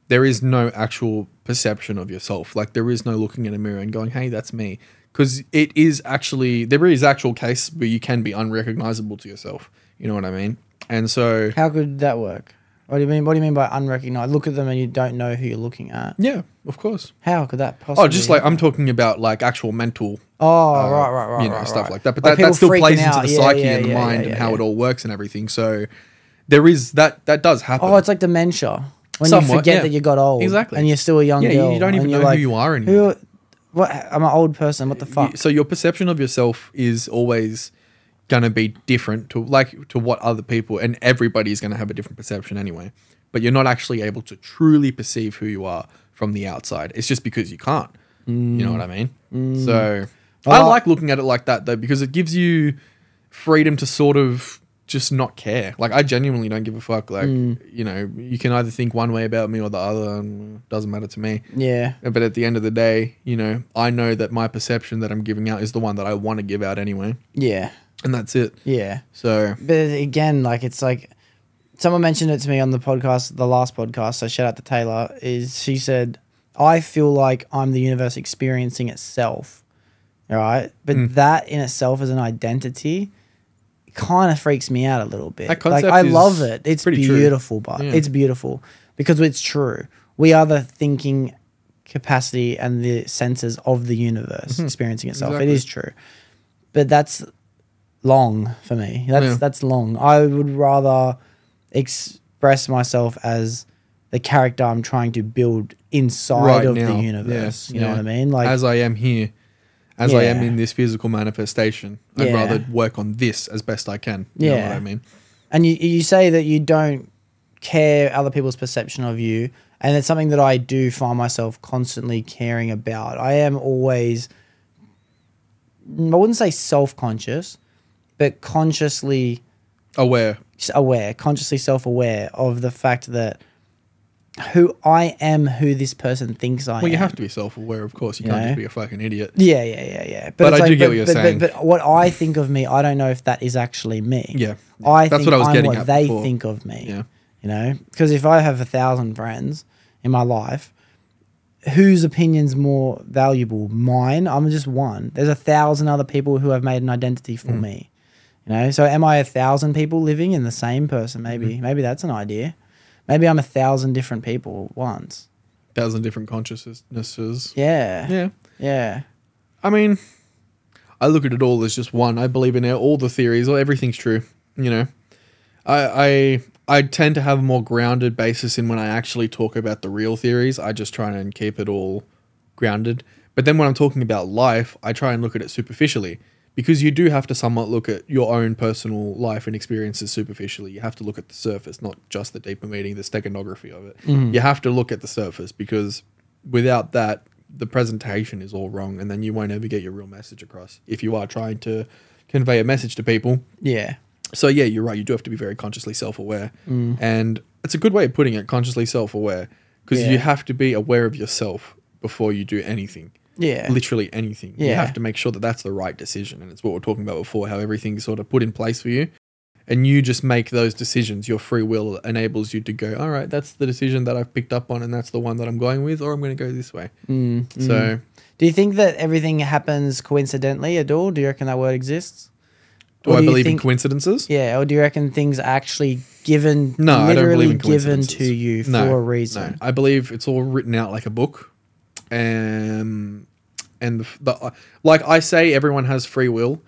There is no actual perception of yourself. Like there is no looking in a mirror and going, hey, that's me. Because it is actually, there is actual case where you can be unrecognizable to yourself. You know what I mean? And so, how could that work? What do you mean? What do you mean by unrecognized? Look at them and you don't know who you're looking at. Yeah, of course. How could that possibly? Oh, just like I'm talking about like actual mental. Oh, right. You know, stuff like that. But like that still plays into out. the psyche and the mind and how it all works and everything. So there is that does happen. Oh, it's like dementia when you forget that you got old. Exactly. And you're still a young girl. Yeah, you don't even know who you are anymore. What? I'm an old person. What the fuck? So your perception of yourself is always going to be different to what other people, and everybody's going to have a different perception anyway, but you're not actually able to truly perceive who you are from the outside. It's just because you can't. You know what I mean? So I like looking at it like that though, because it gives you freedom to sort of just not care. Like I genuinely don't give a fuck. Like, you know, you can either think one way about me or the other, and it doesn't matter to me. Yeah. But at the end of the day, you know, I know that my perception that I'm giving out is the one that I want to give out anyway. Yeah. And that's it. Yeah. So, but again, like it's like someone mentioned it to me on the podcast, the last podcast. So shout out to Taylor. She said, "I feel like I'm the universe experiencing itself, right? But that in itself as an identity kind of freaks me out a little bit. Like I love it. It's beautiful, but it's beautiful because it's true. We are the thinking capacity and the senses of the universe experiencing itself. Exactly. It is true, but that's long for me. That's long. I would rather express myself as the character I'm trying to build inside of the universe. You know what I mean? Like as I am here, as I am in this physical manifestation, I'd rather work on this as best I can. You know what I mean? And you say that you don't care other people's perception of you, and it's something that I do find myself constantly caring about. I am always, I wouldn't say self-conscious, but consciously consciously self-aware of the fact that who I am, who this person thinks I am. Well, you have to be self-aware, of course. You can't just be a fucking idiot. Yeah. But I do get what you're saying. But what I think of me, I don't know if that is actually me. Yeah. That's what I was getting what at they before. think of me. Yeah. You know, because if I have 1,000 friends in my life, whose opinion's more valuable? Mine. I'm just one. There's 1,000 other people who have made an identity for me. You know, so am I 1,000 people living in the same person? Maybe that's an idea. Maybe I'm 1,000 different people at once. 1,000 different consciousnesses. Yeah. I mean, I look at it all as just one. I believe in all the theories, or everything's true. You know, I tend to have a more grounded basis in when I actually talk about the real theories. I just try and keep it all grounded. But then when I'm talking about life, I try and look at it superficially, because you do have to somewhat look at your own personal life and experiences superficially. You have to look at the surface, not just the deeper meaning, the steganography of it. You have to look at the surface, because without that, the presentation is all wrong, and then you won't ever get your real message across if you are trying to convey a message to people. Yeah. So yeah, you're right. You do have to be very consciously self-aware, and it's a good way of putting it, consciously self-aware, because you have to be aware of yourself before you do anything. Yeah. Literally anything. Yeah. You have to make sure that that's the right decision, and it's what we we're talking about before, how everything's sort of put in place for you, and you just make those decisions. Your free will enables you to go, all right, that's the decision that I've picked up on, and that's the one that I'm going with, or I'm going to go this way. So, do you think that everything happens coincidentally at all? Do you reckon that word exists? do I believe in coincidences? Yeah, or do you reckon things are actually given, No, I don't believe in given coincidences. to you for a reason? No, I believe it's all written out like a book. And the like I say, everyone has free will.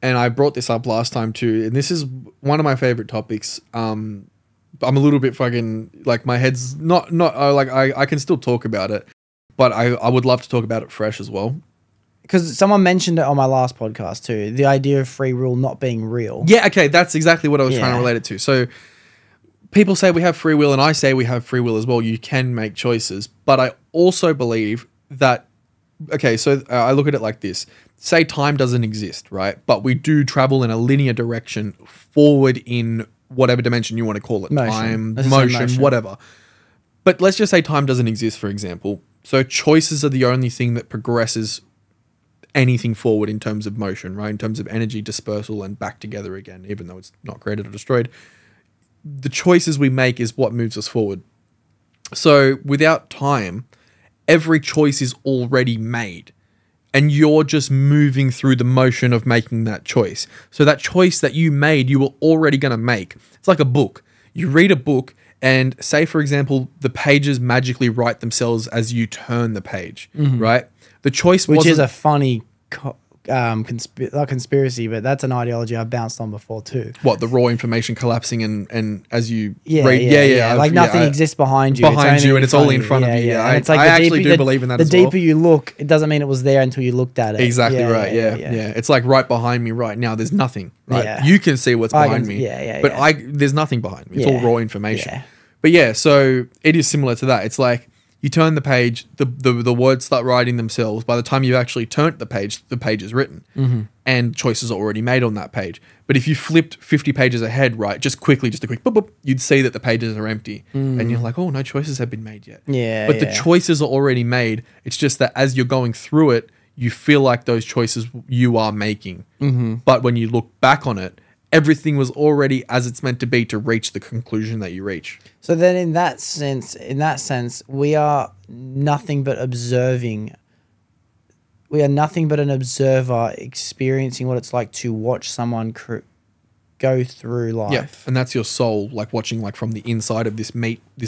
And I brought this up last time too. And this is one of my favorite topics. I'm a little bit fucking, like, my head's not like, I can still talk about it, but I would love to talk about it fresh as well. Because someone mentioned it on my last podcast too, the idea of free will not being real. Yeah, okay, that's exactly what I was trying to relate it to. So people say we have free will, and I say we have free will as well. You can make choices. But I also believe that, okay, so I look at it like this. Say time doesn't exist, right? But we do travel in a linear direction forward in whatever dimension you want to call it. Motion. Time, motion, whatever. But let's just say time doesn't exist, for example. So choices are the only thing that progresses anything forward in terms of motion, right? In terms of energy dispersal and back together again, even though it's not created or destroyed. The choices we make is what moves us forward. So without time, every choice is already made. And you're just moving through the motion of making that choice. So that choice that you made, you were already going to make. It's like a book. You read a book and say, for example, the pages magically write themselves as you turn the page, right? The choice Which wasn't... is a funny not conspiracy, but that's an ideology I've bounced on before too. What, the raw information collapsing and as you read? Yeah. Like nothing exists behind you. And it's all in front of you. Yeah. It's like I actually do believe in that as well. The deeper you look, it doesn't mean it was there until you looked at it. Exactly right. Yeah. It's like right behind me right now. There's nothing. Right. Yeah. You can see what's behind me. But there's nothing behind me. It's all raw information. Yeah. But yeah, so it is similar to that. It's like you turn the page, the words start writing themselves. By the time you've actually turned the page is written. And choices are already made on that page. But if you flipped 50 pages ahead, right, just a quick boop, boop, you'd see that the pages are empty. And you're like, oh, no choices have been made yet. But the choices are already made. It's just that as you're going through it, you feel like those choices you are making. But when you look back on it, everything was already as it's meant to be to reach the conclusion that you reach. So then in that sense, we are nothing but observing. We are nothing but an observer experiencing what it's like to watch someone go through life. Yeah, and that's your soul, like watching like from the inside of this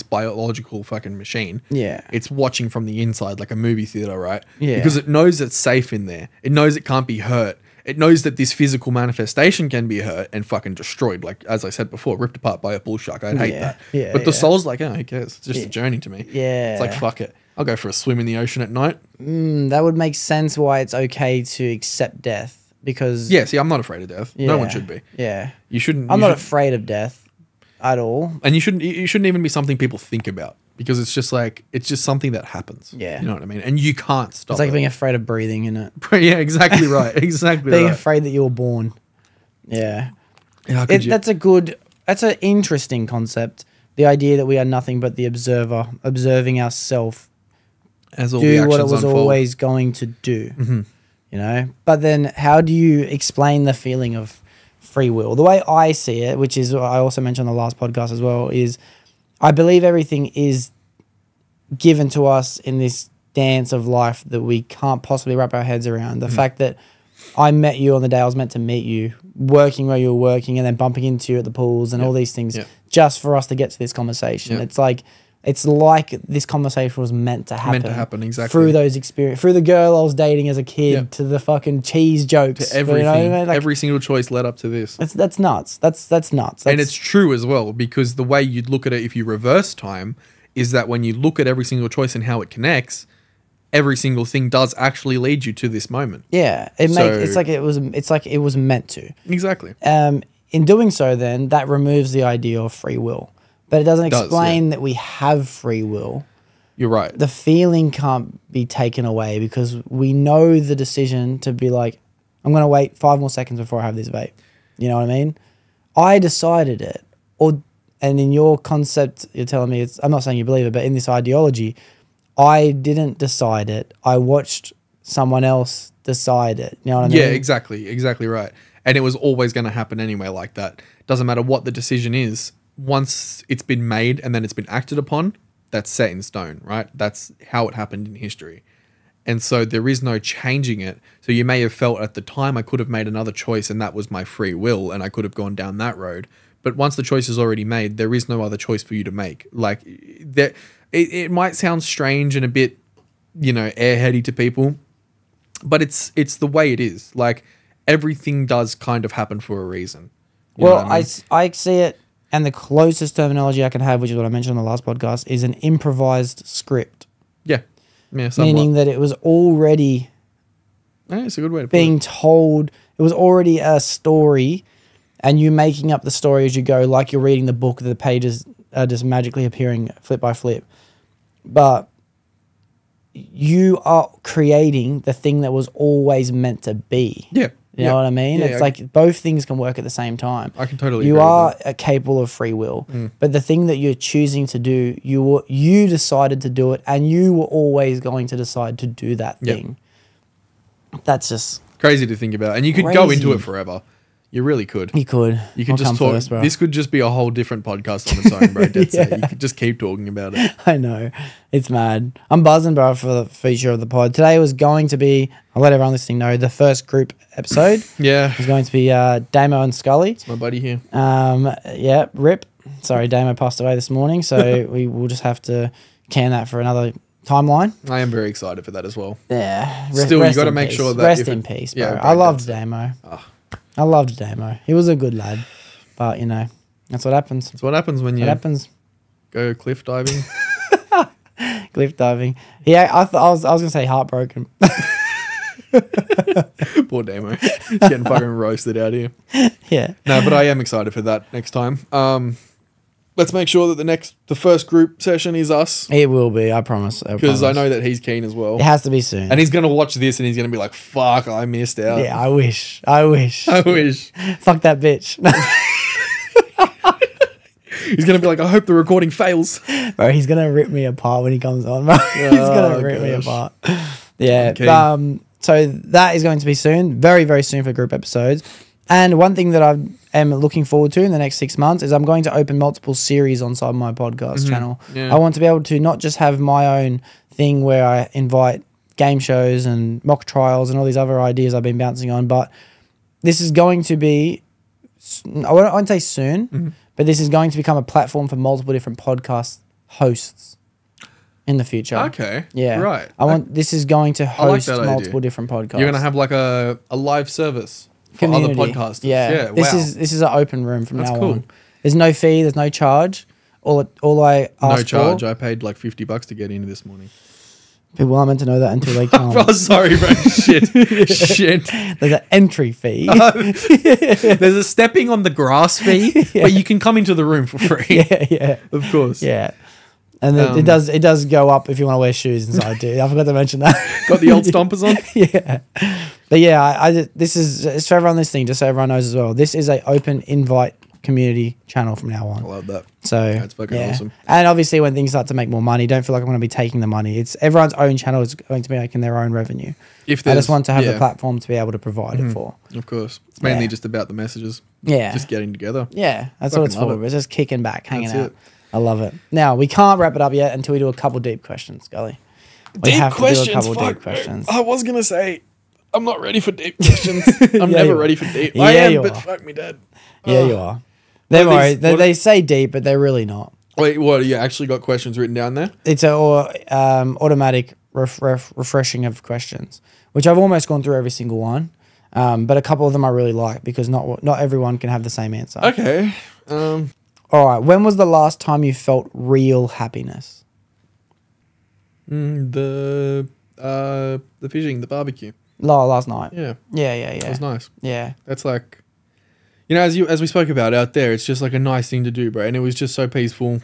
biological fucking machine. Yeah. It's watching from the inside like a movie theater, right? Yeah. Because it knows it's safe in there. It knows it can't be hurt. It knows that this physical manifestation can be hurt and fucking destroyed. Like, as I said before, ripped apart by a bull shark. I'd hate that. Yeah, but the soul's like, oh, who cares? It's just a journey to me. Yeah. It's like, fuck it. I'll go for a swim in the ocean at night. That would make sense why it's okay to accept death because Yeah, see, I'm not afraid of death. No one Yeah, should be. Yeah, You shouldn't. I'm you not should- afraid of death at all. And you shouldn't. It shouldn't even be something people think about because it's just like it's just something that happens. Yeah. you know what I mean. And you can't stop. It's like it. being afraid of breathing, isn't it? Yeah, exactly right. Exactly Being right. afraid that you were born. Yeah. How could you? That's an interesting concept. The idea that we are nothing but the observer, observing ourselves As all the do actions what it was unfold. always going to do. Mm-hmm. You know? But then how do you explain the feeling of free will? The way I see it, which is what I also mentioned on the last podcast as well, is I believe everything is given to us in this dance of life that we can't possibly wrap our heads around. The fact that I met you on the day I was meant to meet you, working where you were working, and then bumping into you at the pools and all these things just for us to get to this conversation. Yeah. It's like this conversation was meant to happen. Meant to happen, exactly. Through those experiences, through the girl I was dating as a kid, Yeah. to the fucking cheese jokes, To everything. You know what I mean? Like, Every single choice led up to this. that's nuts. That's nuts. And it's true as well because the way you'd look at it if you reverse time is that when you look at every single choice and how it connects, every single thing does actually lead you to this moment. yeah. It's like it was meant to. Exactly. In doing so, then that removes the idea of free will, but it doesn't Does, explain that we have free will. You're right. The feeling can't be taken away because we know the decision to be like, I'm going to wait 5 more seconds before I have this vape. You know what I mean? I decided it. And in your concept, you're telling me I'm not saying you believe it, but in this ideology, I didn't decide it. I watched someone else decide it. You know what I mean? Yeah, exactly right. And it was always going to happen anyway like that. Doesn't matter what the decision is. Once it's been made and then it's been acted upon, that's set in stone, right? That's how it happened in history. And so there is no changing it. So you may have felt at the time I could have made another choice and that was my free will and I could have gone down that road. But once the choice is already made, there is no other choice for you to make. Like, it might sound strange and a bit, airheady to people, but it's the way it is. Like, everything does kind of happen for a reason. You know Well, what I mean? I see it, and the closest terminology I can have, which is what I mentioned on the last podcast, is an improvised script. Yeah, somewhat. Meaning that it was already Yeah, it's a good way to put being it. told, it was already a story, and you making up the story as you go, like you're reading the book, the pages are just magically appearing flip by flip. But you are creating the thing that was always meant to be. Yeah. You know what I mean? Yeah, It's like both things can work at the same time. I can totally You agree with are capable of free will, but the thing that you're choosing to do, you decided to do it, and you were always going to decide to do that Yep. thing. That's just Crazy to think about. And you could go into Crazy. it forever. You really could. you could. You could I'll just come talk. first, bro. This could just be a whole different podcast on its own, bro. That's it. Yeah. You could just keep talking about it. I know. It's mad. I'm buzzing, bro, for the feature of the pod. Today was going to be, I'll let everyone listening know, the first group episode. Yeah. It's going to be Damo and Skulli. It's my buddy here. Yeah, rip. Sorry, Damo passed away this morning, so we will just have to can that for another timeline. I am very excited for that as well. Yeah. Still, you rest gotta in make peace. sure that Rest if in it- peace, yeah, bro. bro, I loved that's- Damo. I loved Damo. He was a good lad. But, that's what happens. That's what happens when you What happens? go cliff diving. Cliff diving. Yeah, I was going to say heartbroken. Poor Damo. He's getting fucking roasted out here. Yeah. No, but I am excited for that next time. Let's make sure that the first group session is us It will be, I promise. because I know that he's keen as well. It has to be soon. And he's going to watch this and he's going to be like, fuck, I missed out. Yeah, I wish. I wish. I wish. Fuck that bitch. He's going to be like, I hope the recording fails. Bro, he's going to rip me apart when he comes on, bro. He's going to rip me gosh. apart. Yeah. Okay. So that is going to be soon. Very, very soon for group episodes. And one thing that I am looking forward to in the next 6 months is I'm going to open multiple series on my podcast channel. Yeah. I want to be able to not just have my own thing where I invite game shows and mock trials and all these other ideas I've been bouncing on, but this is going to be, I won't say soon, but this is going to become a platform for multiple different podcast hosts in the future. Okay. Yeah. Right. This is going to like host that idea. multiple different podcasts. You're going to have like a live service for other podcasters. Yeah. This wow. is an open room from That's now cool. on. There's no fee. There's no charge. All I ask no charge. for. I paid like $50 to get in this morning. People aren't meant to know that until they come. Oh, sorry, bro. Shit. There's an entry fee. There's a stepping on the grass fee, but you can come into the room for free. Yeah. Of course. Yeah. And then it does go up if you want to wear shoes inside too. I forgot to mention that. Got the old stompers on? Yeah. But yeah, this is, it's for everyone listening, just so everyone knows as well. This is a open invite community channel from now on. I love that. So That's fucking awesome. And obviously when things start to make more money, don't feel like I'm going to be taking the money. It's everyone's own channel is going to be making their own revenue. I just want to have the platform to be able to provide it for. Of course. It's mainly just about the messages. Yeah. Just getting together. Yeah. That's what it's Fucking for. love it. It's just kicking back, hanging That's out. it. I love it. Now, we can't wrap it up yet until we do a couple deep questions, Skulli. We have to do a couple deep questions. I was going to say, I'm not ready for deep questions. I'm never ready for deep. Yeah, I am, you but are. fuck me, Dad. Yeah, you are. Don't worry. They say deep, but they're really not. Wait, what? You actually got questions written down there? It's a automatic refreshing of questions, which I've almost gone through every single one. But a couple of them I really like because not everyone can have the same answer. Okay. All right. When was the last time you felt real happiness? The fishing, the barbecue. Last night. Yeah. Yeah. It was nice. Yeah. That's like, as we spoke about out there, it's just like a nice thing to do, bro. And it was just so peaceful.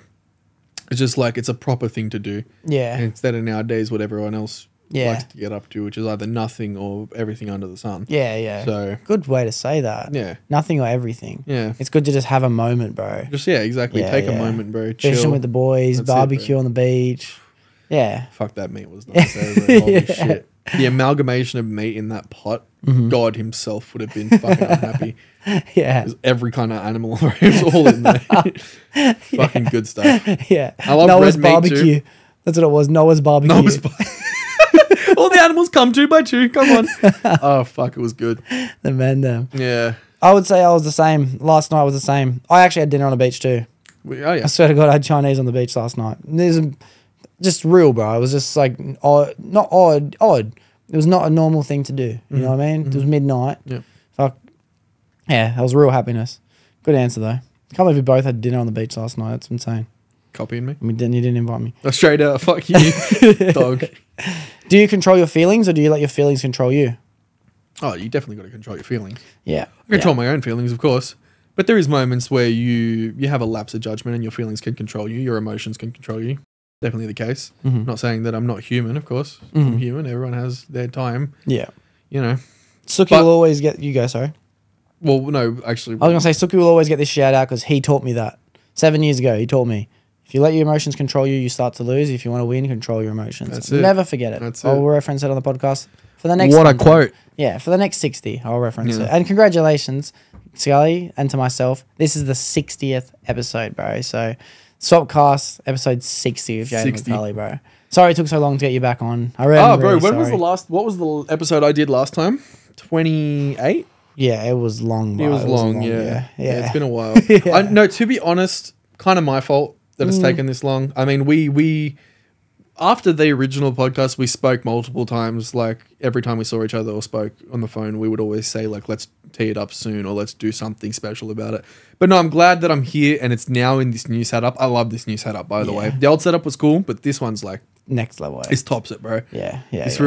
It's just like, it's a proper thing to do. Yeah. Instead of nowadays what everyone else Yeah. likes to get up to, which is either nothing or everything under the sun. Yeah. So, Good way to say that. yeah. Nothing or everything. Yeah. It's good to just have a moment, bro. Just, yeah, exactly. Yeah, Take a yeah. moment, bro. Chill. Fishing with the boys, That's it, barbecue bro. on the beach. Yeah. Fuck, that meat was nice. Holy Yeah. shit. The amalgamation of meat in that pot, Mm-hmm. God himself would have been fucking unhappy. Yeah. There's every kind of animal. It was all in there. Fucking good stuff. Yeah. I love Noah's red meat barbecue. too. That's what it was. Noah's barbecue. Noah's all the animals come 2 by 2. Come on. Oh, fuck. It was good. The men them. Yeah. I would say I was the same. Last night was the same. I actually had dinner on the beach too. Oh, yeah. I swear to God, I had Chinese on the beach last night. This is just real, bro. It was just like not odd. It was not a normal thing to do. You know what I mean? It was midnight. Yeah. Fuck. Yeah, that was real happiness. Good answer though. Can't believe we both had dinner on the beach last night. That's insane. Copying me? You didn't invite me. Straight out. Fuck you, dog. Do you control your feelings or do you let your feelings control you? Oh, you definitely got to control your feelings. Yeah. I control my own feelings, of course. But there is moments where you have a lapse of judgment and your feelings can control you. Your emotions can control you. Definitely the case. Not saying that I'm not human, of course. I'm human. Everyone has their time. Yeah. You know. Suki But- will always get... You go, sorry. Well, no, actually. I was going to say, Suki will always get this shout out because he taught me that. 7 years ago, he taught me. If you let your emotions control you, you start to lose. If you want to win, control your emotions. That's it. Never forget it. That's I'll it. reference it on the podcast. For the next What a 100. quote. Yeah, for the next 60, I'll reference Yeah. it. And congratulations, Skulli, and to myself. This is the 60th episode, bro. So, Swapcast, episode 60 of Jayden 60. McCully, bro. Sorry it took so long to get you back on. Oh, bro, when was the last... What was the episode I did last time? 28? Yeah, it was long, bro. It was long, yeah. Yeah. It's been a while. Yeah. No, to be honest, kind of my fault that it's taken this long. I mean, we after the original podcast, we spoke multiple times. Like every time we saw each other or spoke on the phone, we would always say like, let's tee it up soon or let's do something special about it. But no, I'm glad that I'm here and it's now in this new setup. I love this new setup, by the way. The old setup was cool, but this one's like... Next level. It's tops it, bro. Yeah. This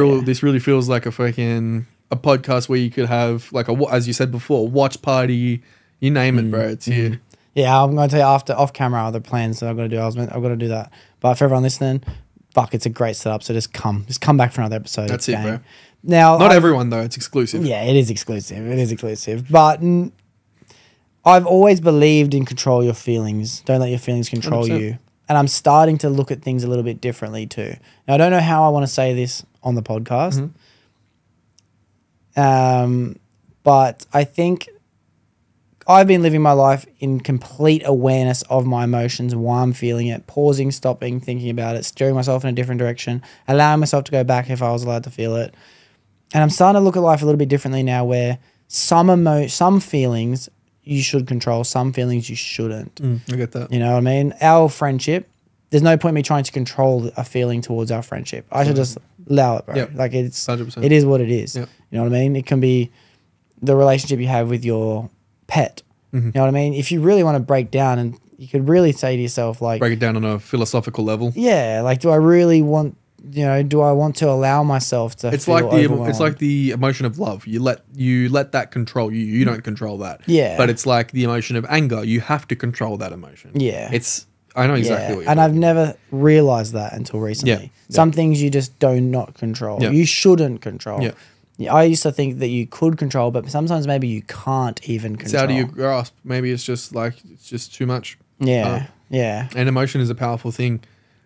really feels like a podcast where you could have like as you said before, watch party, you name it, bro. It's here. Yeah, I'm going to tell you off camera other plans that I've got to do. I've got to do that. But for everyone listening, fuck, it's a great setup. So just come back for another episode. That's it, bro. Now, Not everyone though. It's exclusive. Yeah, it is exclusive. But I've always believed in control your feelings. Don't let your feelings control 100%. you. And I'm starting to look at things a little bit differently too. Now, I don't know how I want to say this on the podcast. But I think I've been living my life in complete awareness of my emotions while I'm feeling it, pausing, stopping, thinking about it, steering myself in a different direction, allowing myself to go back if I was allowed to feel it. And I'm starting to look at life a little bit differently now where some feelings you should control, some feelings you shouldn't. I get that. You know what I mean? Our friendship, there's no point me trying to control a feeling towards our friendship. I should just allow it, bro. Yep. Like it's 100%. it is what it is. Yep. You know what I mean? It can be the relationship you have with your pet. You know what I mean? If you really want to break down and you could really say to yourself like, Break it down on a philosophical level. yeah, like do I really want do I want to allow myself to It's feel like overwhelmed? the emotion of love. You let that control you. You don't control that. Yeah. But it's like the emotion of anger. You have to control that emotion. Yeah. I know exactly what you're and I've talking never realized that until recently. Yeah. Some things you just do not control. Yeah. You shouldn't control. Yeah. Yeah, I used to think that you could control, but sometimes maybe you can't even It's control. out of your grasp. Maybe it's just too much. Yeah. Yeah. And emotion is a powerful thing.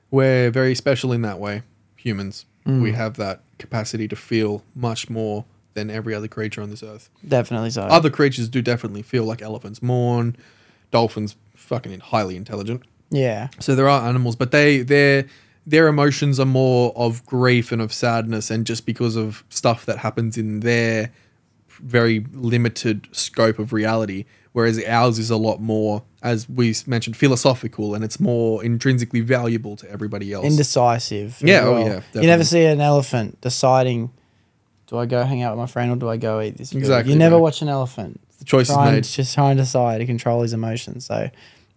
We're very special in that way. Humans. We have that capacity to feel much more than every other creature on this earth. Definitely so. Other creatures do definitely feel, like elephants mourn, dolphins fucking highly intelligent. Yeah. So there are animals, but their emotions are more of grief and of sadness, and just because of stuff that happens in their very limited scope of reality, whereas ours is a lot more, as we mentioned, philosophical, and it's more intrinsically valuable to everybody else. Indecisive. as Yeah, oh well. yeah, You definitely. never see an elephant deciding, do I go hang out with my friend or do I go eat this food? Exactly, You never bro. watch an elephant. The choice is made. Just trying to decide to control his emotions. So,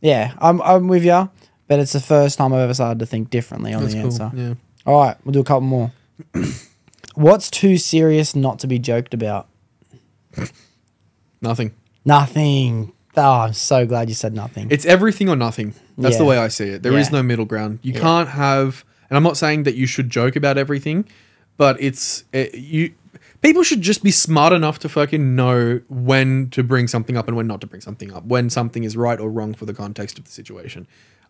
yeah, I'm with you, but it's the first time I've ever started to think differently on That's the cool. answer. Yeah. All right, we'll do a couple more. What's too serious not to be joked about? Nothing. Nothing. Oh, I'm so glad you said nothing. It's everything or nothing. That's the Yeah. way I see it. There is Yeah. no middle ground. You can't have, and I'm not saying that you should joke about everything, but people should just be smart enough to fucking know when to bring something up and when not to bring something up, when something is right or wrong for the context of the situation.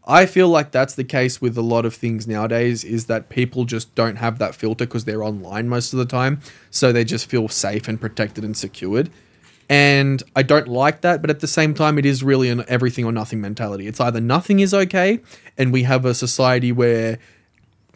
I feel like that's the case with a lot of things nowadays, is that people just don't have that filter because they're online most of the time. So they just feel safe and protected and secured. And I don't like that, but at the same time, it is really an everything or nothing mentality. It's either nothing is okay, and we have a society where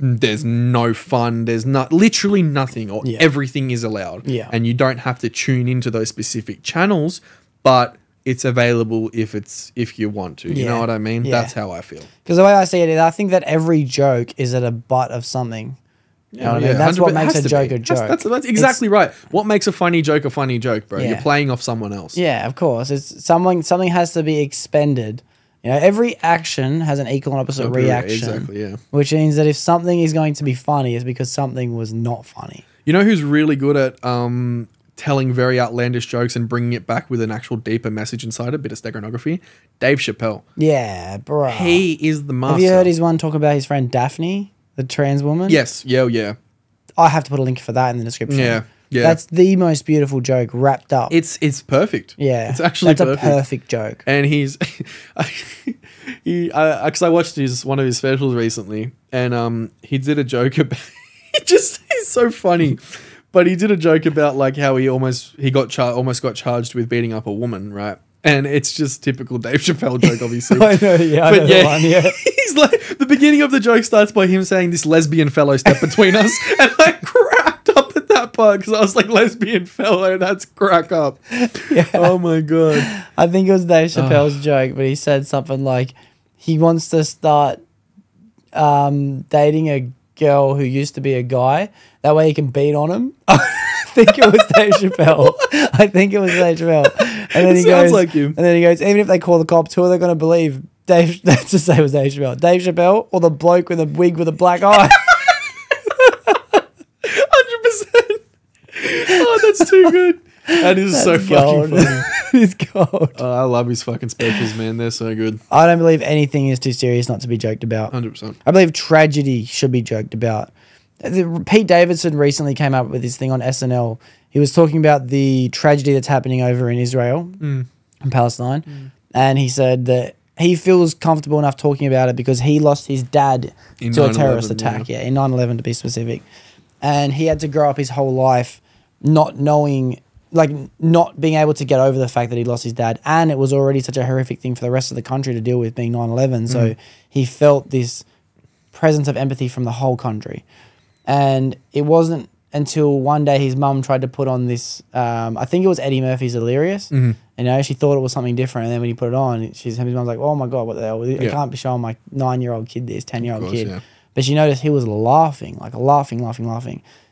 there's no fun, there's literally nothing, or Yeah. everything is allowed. Yeah. And you don't have to tune into those specific channels, but it's available if you want to. You Yeah. know what I mean? Yeah. That's how I feel. Because the way I see it is, I think that every joke is at a butt of something. You know what I mean? That's what 100%. makes Has a to joke be. a joke. That's exactly right. What makes a funny joke, bro? Yeah. You're playing off someone else. Yeah, of course. It's something has to be expended. You know, every action has an equal and opposite reaction. Exactly, yeah. Which means that if something is going to be funny, it's because something was not funny. You know who's really good at telling very outlandish jokes and bringing it back with an actual deeper message inside, a bit of steganography? Dave Chappelle. Yeah, bro. He is the master. Have you heard his one talk about his friend Daphne, the trans woman? Yes. Yeah. I have to put a link for that in the description. Yeah. That's the most beautiful joke wrapped up. It's perfect. Yeah. It's actually That's perfect. a perfect joke. And because I watched one of his specials recently, and he did a joke about he's so funny, but he did a joke about like how he almost got charged with beating up a woman, right? And it's just typical Dave Chappelle joke, obviously. I know, yeah. I But know the yeah, one, yeah. he's like, the beginning of the joke starts by him saying this lesbian fellow step between us, and I cracked up at that part because I was like, lesbian fellow, that's crack up. Yeah. Oh my god. I think it was Dave Chappelle's joke, but he said something like he wants to start dating a girl who used to be a guy. That way he can beat on him. I think it was Dave Chappelle. I think it was Dave Chappelle. And then It he sounds goes, like him. And then he goes, even if they call the cops, who are they going to believe? Dave, let's just say it was Dave Chappelle. Dave Chappelle or the bloke with a wig with a black eye? 100%. Oh, that's too good. That is so fucking funny. It's gold. Oh, I love his fucking specials, man. They're so good. I don't believe anything is too serious not to be joked about. 100%. I believe tragedy should be joked about. Pete Davidson recently came up with this thing on SNL. He was talking about the tragedy that's happening over in Israel and Palestine. And he said that he feels comfortable enough talking about it because he lost his dad In to a 9/11, terrorist attack. Yeah, in 9/11 to be specific. And he had to grow up his whole life not knowing, like not being able to get over the fact that he lost his dad. And it was already such a horrific thing for the rest of the country to deal with, being 9/11. So he felt this presence of empathy from the whole country. And it wasn't until one day his mum tried to put on this, I think it was Eddie Murphy's Delirious. You know, she thought it was something different. And then when he put it on, his mum's like, oh my God, what the hell? I can't be showing my 9-year-old kid this, 10-year-old kid. Yeah. But she noticed he was laughing.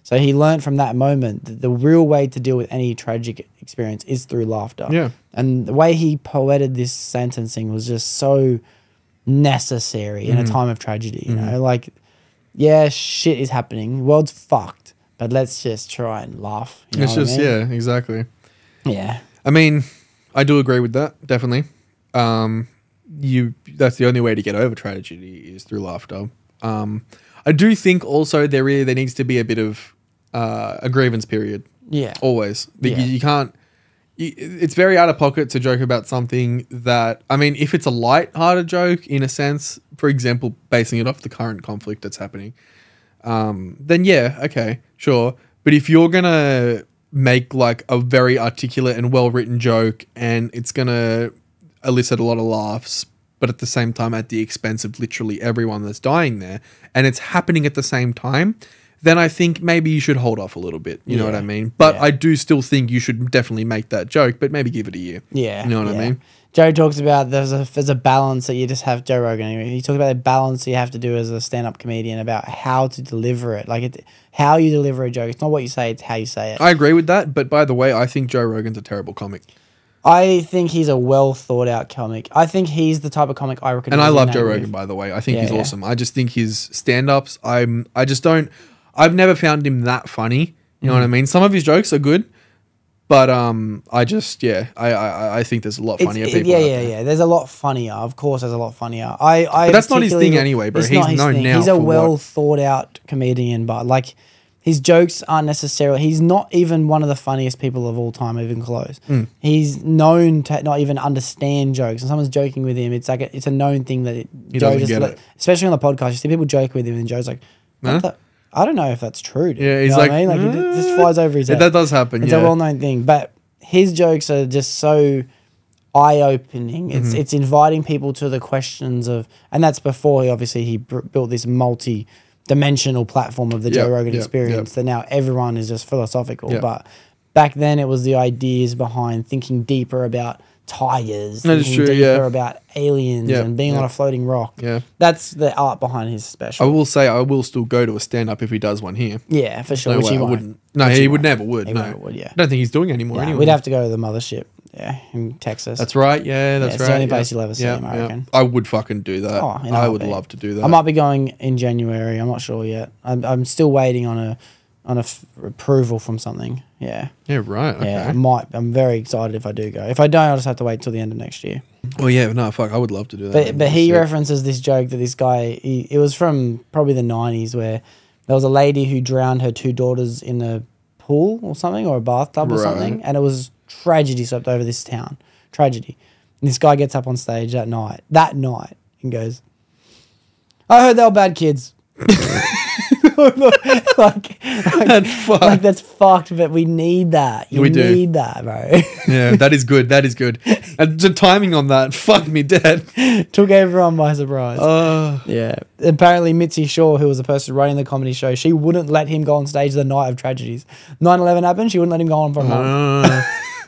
So he learned from that moment that the real way to deal with any tragic experience is through laughter. Yeah. And the way he poeted this sentencing was just so necessary in a time of tragedy. You know, like yeah, shit is happening. The world's fucked, but let's just try and laugh. You know It's what just I mean? yeah, exactly. Yeah. I mean, I do agree with that, definitely. That's the only way to get over tragedy is through laughter. I do think also there needs to be a bit of a grievance period. Yeah. Always. Yeah. You can't. It's very out of pocket to joke about something that, I mean, if it's a light-hearted joke in a sense, for example, basing it off the current conflict that's happening, then yeah, okay, sure. But if you're going to make like a very articulate and well-written joke and it's going to elicit a lot of laughs, but at the same time at the expense of literally everyone that's dying there, and it's happening at the same time, then I think maybe you should hold off a little bit. You know what I mean? But I do still think you should definitely make that joke, but maybe give it a year. Yeah. You know what I mean? Joe talks about there's a balance that you just have, Joe Rogan anyway. He talks about the balance you have to do as a stand-up comedian about how to deliver it. Like how you deliver a joke. It's not what you say, it's how you say it. I agree with that, but by the way, I think Joe Rogan's a terrible comic. I think he's a well thought out comic. I think he's the type of comic I reckon. And I love Joe Rogan, by the way. I think he's awesome. I just think his stand-ups, I've never found him that funny. You know what I mean? Some of his jokes are good, but I think there's a lot funnier people out there. Yeah. There's a lot funnier. Of course, there's a lot funnier. But that's not his thing anyway, bro. It's He's not his known thing. now He's a for well what- thought out comedian, but like his jokes aren't necessarily. He's not even one of the funniest people of all time, even close. He's known to not even understand jokes. And someone's joking with him, it's like it's a known thing that He doesn't get it. especially on the podcast. You see people joke with him, and Joe's like, I don't know if that's true. Dude. Yeah, You he's know what like, I mean? Like it just flies over his head. That does happen. It's yeah. a well-known thing, but his jokes are just so eye-opening. It's inviting people to the questions of, and that's before he built this multi-dimensional platform of the Joe Rogan experience that now everyone is just philosophical. Yep. But back then it was the ideas behind thinking deeper about tigers, That is thinking true, deeper yeah. about aliens Yeah, and being on yeah. a floating rock. Yeah. That's the art behind his I special. will say I will still go to a stand-up if he does one here. Yeah, for sure. No Which way, he I won't. wouldn't. No, Which he won't. never would. He No. never would, yeah. I don't think he's doing anymore Yeah, anyway. we'd have to go to the mothership, in Texas. That's right. Yeah, that's it's right. the only place you'll ever see him, I yeah. reckon. I would fucking do that. Oh, in a I would heartbeat. love to do that. I might be going in January. I'm not sure yet. I'm still waiting on a approval from something. Yeah. Yeah, right. Okay. Yeah, I might. I'm very excited if I do go. If I don't, I'll just have to wait till the end of next year. Well, yeah, no, fuck, I would love to do that. But he Shit. references this joke that this guy, it was from probably the 90s, where there was a lady who drowned her 2 daughters in a pool or something, or a bathtub or Right. something, and it was tragedy swept over this town. Tragedy. And this guy gets up on stage that night, and goes, I heard they were bad kids. like that's fucked, but we need that. We do. need that, bro. Yeah, that is good. That is good. And the timing on that, fuck me dead. Took everyone by surprise. Uh, Yeah. Apparently, Mitzi Shaw, who was the person running the comedy show, she wouldn't let him go on stage the night of tragedies. 9/11 happened, she wouldn't let him go on for a month.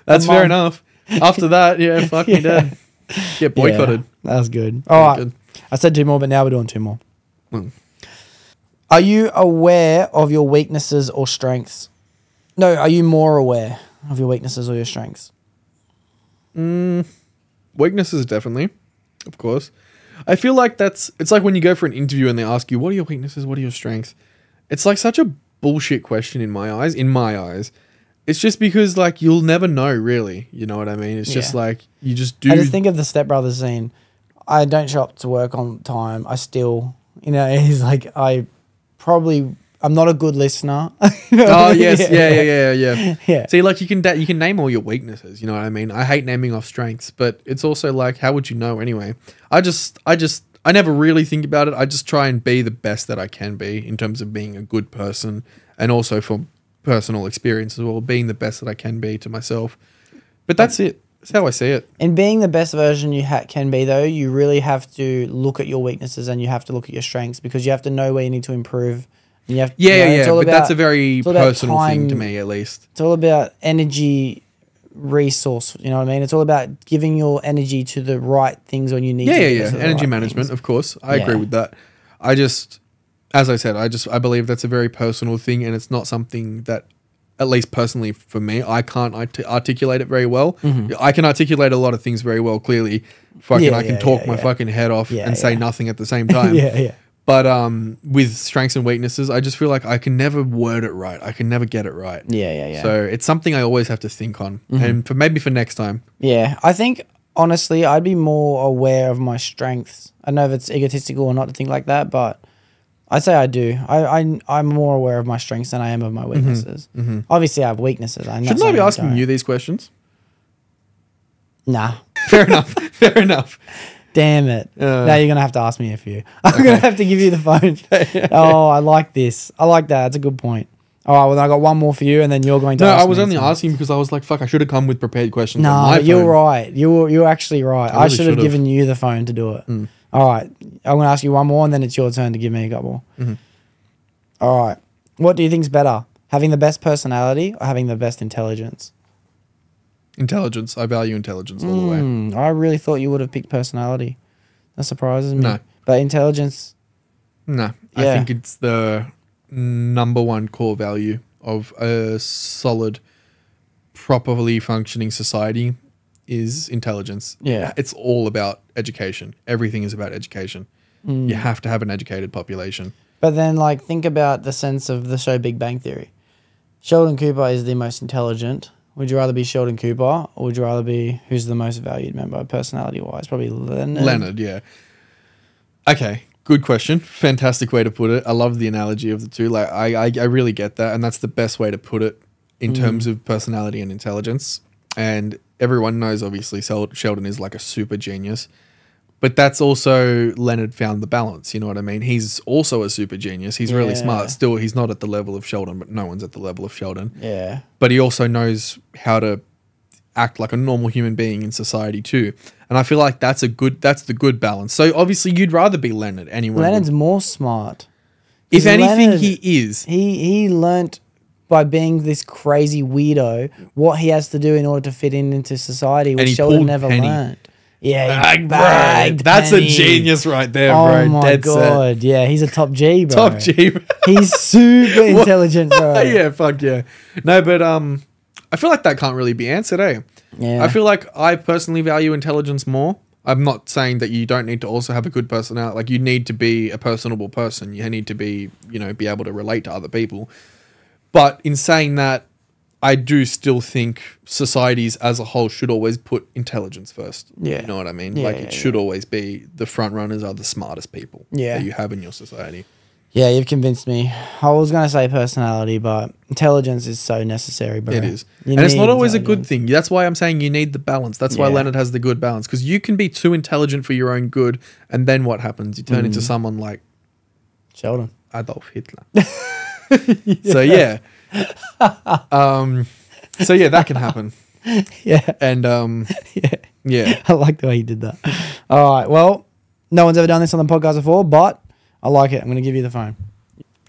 that's A fair month. enough. After that, yeah, fuck me dead. Get boycotted. Yeah, that was good. All right. good. I said 2 more, but now we're doing 2 more. Mm. Are you aware of your weaknesses or strengths? No, are you more aware of your weaknesses or your strengths? Weaknesses, definitely, of course. I feel like it's like when you go for an interview and they ask you, what are your weaknesses, what are your strengths? It's like such a bullshit question in my eyes. It's just because like you'll never know really, you know what I mean? It's just Yeah. like you just do. I just think of the Step Brothers scene. I don't show up to work on time. I still, he's like, I'm not a good listener. Oh yes, yeah. Yeah. See, like you can name all your weaknesses. You know what I mean? I hate naming off strengths, but it's also like, how would you know anyway? I never really think about it. I just try and be the best that I can be in terms of being a good person, and also for personal experience as well, being the best that I can be to myself. But that's it. That's how I see it. In being the best version you can be, though, you really have to look at your weaknesses and you have to look at your strengths, because you have to know where you need to improve. And you have, it's all But about- that's a very it's all about personal thing to time. me, at least. It's all about energy resource. You know what I mean? It's all about giving your energy to the right things when you need to. Yeah. give it to the Energy right management, things. of course. I agree Yeah. with that. As I said, I believe that's a very personal thing, and it's not something that, at least personally for me, I can't articulate it very well. I can articulate a lot of things very well, clearly. I can talk my fucking head off Yeah, and say yeah. nothing at the same time. Yeah. But with strengths and weaknesses, I just feel like I can never word it right. I can never get it right. Yeah. So it's something I always have to think on, and maybe for next time. Yeah, I think honestly, I'd be more aware of my strengths. I know if it's egotistical or not to think like that, but I'd say I do. I'm more aware of my strengths than I am of my weaknesses. Obviously, I have weaknesses. Shouldn't I be asking you these questions? Nah. Fair enough. Fair enough. Damn it. Now you're going to have to ask me a few. I'm going to have to give you the phone. Oh, I like this. I like that. That's a good point. All right, well, then I got one more for you, and then you're going to ask me. No, I was only asking because I was like, fuck, I should have come with prepared questions. No, you're right. You're actually right. I should have given you the phone to do it. All right. I'm going to ask you one more, and then it's your turn to give me a couple. All right. What do you think's better? Having the best personality or having the best intelligence? Intelligence. I value intelligence all the way. I really thought you would have picked personality. That surprises me. No. But intelligence... No. I think it's the number one core value of a solid, properly functioning society is intelligence. Yeah. It's all about education. Everything is about education. You have to have an educated population. But then, like, think about the sense of the show Big Bang Theory. Sheldon Cooper is the most intelligent. Would you rather be Sheldon Cooper, or would you rather be who's the most valued member, personality-wise? Probably Leonard. Leonard, yeah. Okay, good question. Fantastic way to put it. I love the analogy of the two. Like, I really get that, and that's the best way to put it in terms of personality and intelligence. And everyone knows, obviously, Sheldon is like a super genius. But that's also Leonard found the balance, you know what I mean? He's also a super genius. He's really smart. Still, he's not at the level of Sheldon, but no one's at the level of Sheldon. Yeah. But he also knows how to act like a normal human being in society too. And I feel like that's the good balance. So obviously you'd rather be Leonard anyway. Leonard's more smart. If anything, Leonard, he is. He learnt by being this crazy weirdo what he has to do in order to fit into society, which Sheldon never learned. Yeah, that's a genius right there, bro. Oh my god, yeah, he's a top G, bro. Top G, bro. He's super intelligent, bro. Yeah, fuck yeah. No, but I feel like that can't really be answered, eh? Yeah. I feel like I personally value intelligence more. I'm not saying that you don't need to also have a good personality. Like, you need to be a personable person. You need to be, be able to relate to other people. But in saying that, I do still think societies as a whole should always put intelligence first. Yeah. You know what I mean? Yeah, it should always be the front runners are the smartest people that you have in your society. Yeah, you've convinced me. I was going to say personality, but intelligence is so necessary, bro. It is. And it's not always a good thing. That's why I'm saying you need the balance. That's why Leonard has the good balance. Because you can be too intelligent for your own good, and then what happens? You turn into someone like... Sheldon. Adolf Hitler. So, yeah. That can happen. Yeah. And, yeah. I like the way you did that. All right. Well, no one's ever done this on the podcast before, but I like it. I'm going to give you the phone.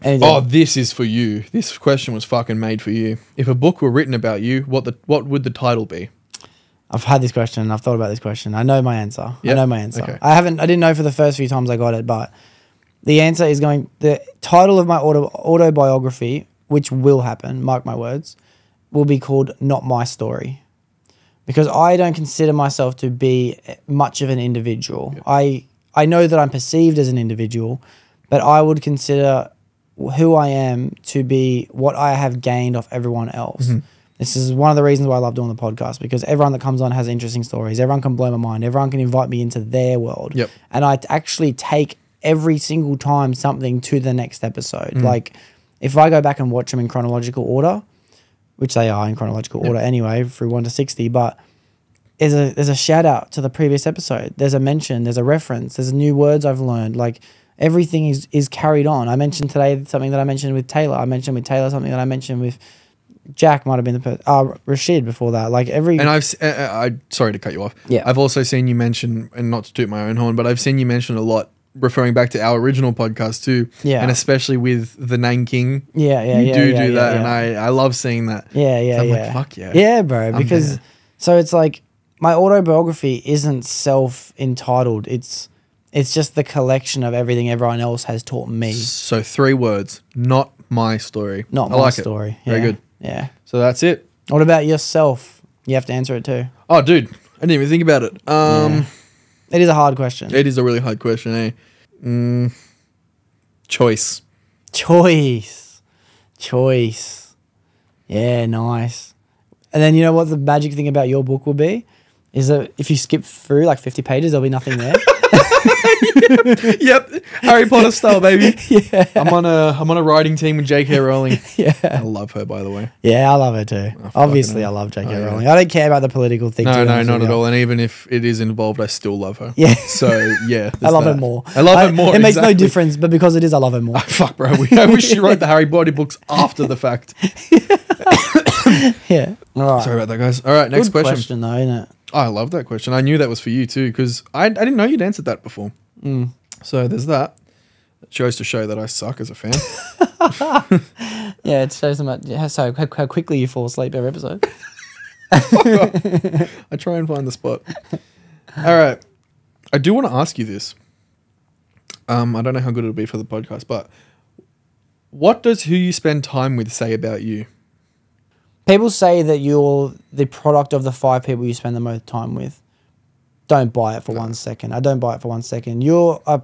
This is for you. This question was fucking made for you. If a book were written about you, what would the title be? I've had this question. I've thought about this question. I know my answer. Yep. I know my answer. Okay. I didn't know for the first few times I got it, but the answer is the title of my autobiography, which will happen, mark my words, will be called Not My Story. Because I don't consider myself to be much of an individual. Yep. I know that I'm perceived as an individual, but I would consider who I am to be what I have gained off everyone else. Mm-hmm. This is one of the reasons why I love doing the podcast, because everyone that comes on has interesting stories. Everyone can blow my mind. Everyone can invite me into their world. Yep. And I actually take every single time something to the next episode. Like, if I go back and watch them in chronological order, which they are in chronological order anyway, through 1 to 60, but there's a shout out to the previous episode. There's a mention, there's a reference, there's new words I've learned. Like, everything is carried on. I mentioned today something that I mentioned with Taylor. I mentioned with Taylor something that I mentioned with Jack, might have been the Rashid before that. Like, every... And I'm sorry to cut you off. Yeah. I've also seen you mention, and not to toot my own horn, but I've seen you mention a lot, referring back to our original podcast too. Yeah. And especially with the Nanking. Yeah. You do that. And I love seeing that. Yeah. So I'm like, fuck yeah. Yeah, bro. Because, so it's like, my autobiography isn't self-entitled. It's just the collection of everything everyone else has taught me. So 3 words, not my story. Not my story. Very good. Yeah. So that's it. What about yourself? You have to answer it too. Oh, dude. I didn't even think about it. It is a hard question. It is a really hard question, eh? Choice. Choice. Yeah, nice. And then you know what the magic thing about your book will be? Is that if you skip through like 50 pages, there'll be nothing there. Yep, Harry Potter style, baby. Yeah, I'm on a writing team with J.K. Rowling. Yeah, I love her, by the way. Yeah, I love her too. Obviously, I love J.K. Rowling. I don't care about the political thing. No, not at all. And even if it is involved, I still love her. Yeah. So yeah, I love her more. I love her more. It makes no difference, but because it is, I love her more. Fuck, bro. I wish she wrote the Harry Potter books after the fact. Yeah. All right. Sorry about that, guys. All right, next Good question. though, isn't it? Oh, I love that question. I knew that was for you too, because I didn't know you'd answered that before. So there's that. It shows to show that I suck as a fan. Yeah, it shows how quickly you fall asleep every episode. I try and find the spot. All right. I do want to ask you this. I don't know how good it'll be for the podcast, but what does who you spend time with say about you? People say that you're the product of the 5 people you spend the most time with. Don't buy it for 1 second. I don't buy it for 1 second. You're a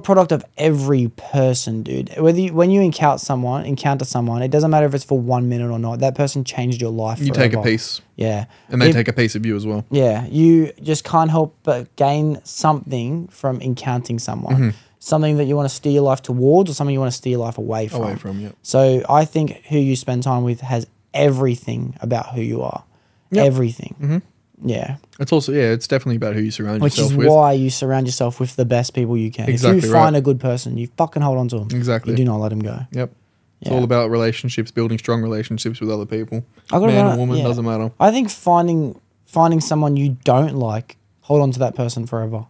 product of every person, dude. When you encounter someone, it doesn't matter if it's for 1 minute or not. That person changed your life. You forever. take a piece. Yeah. And they take a piece of you as well. Yeah. You just can't help but gain something from encountering someone. Something that you want to steer your life towards or something you want to steer your life away from. Yep. So I think who you spend time with has everything about who you are. Yep. Everything. Yeah. It's also, it's definitely about who you surround yourself with. Which is why you surround yourself with the best people you can. Exactly. If you find a good person, you fucking hold on to them. Exactly. You do not let them go. Yep. It's all about relationships, building strong relationships with other people. Man or woman, doesn't matter. I think finding someone you don't like, hold on to that person forever.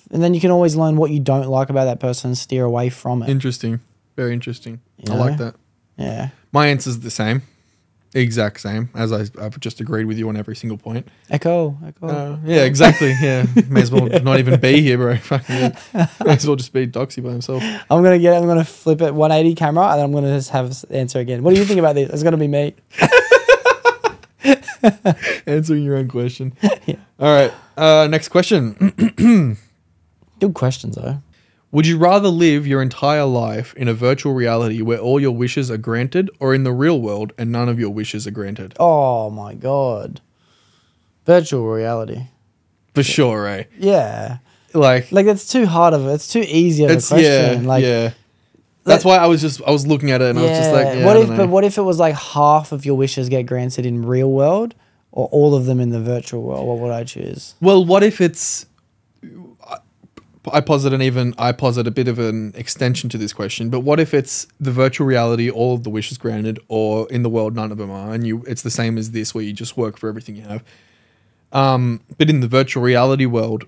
And then you can always learn what you don't like about that person and steer away from it. Interesting. Very interesting. I like that. Yeah. My answer is the same. Exact same, as I've just agreed with you on every single point. Echo. Yeah, exactly. Yeah. May as well not even be here, bro. Fucking may as well just be Doxy by himself. I'm gonna flip it 180 camera and I'm gonna just have the answer again. What do you think about this? It's gonna be me. Answering your own question. Yeah. All right. Next question. Good questions though. Would you rather live your entire life in a virtual reality where all your wishes are granted, or in the real world and none of your wishes are granted? Oh my God. Virtual reality. For sure, eh? Yeah. Like that's too hard of it. It's too easy of a question. Yeah. That's why I was looking at it and I was just like, what if it was like half of your wishes get granted in real world or all of them in the virtual world? What would I choose? Well, what if it's... I posit a bit of an extension to this question, but what if it's the virtual reality, all of the wishes granted, or in the world, none of them are, and it's the same as this, where you just work for everything you have. But in the virtual reality world,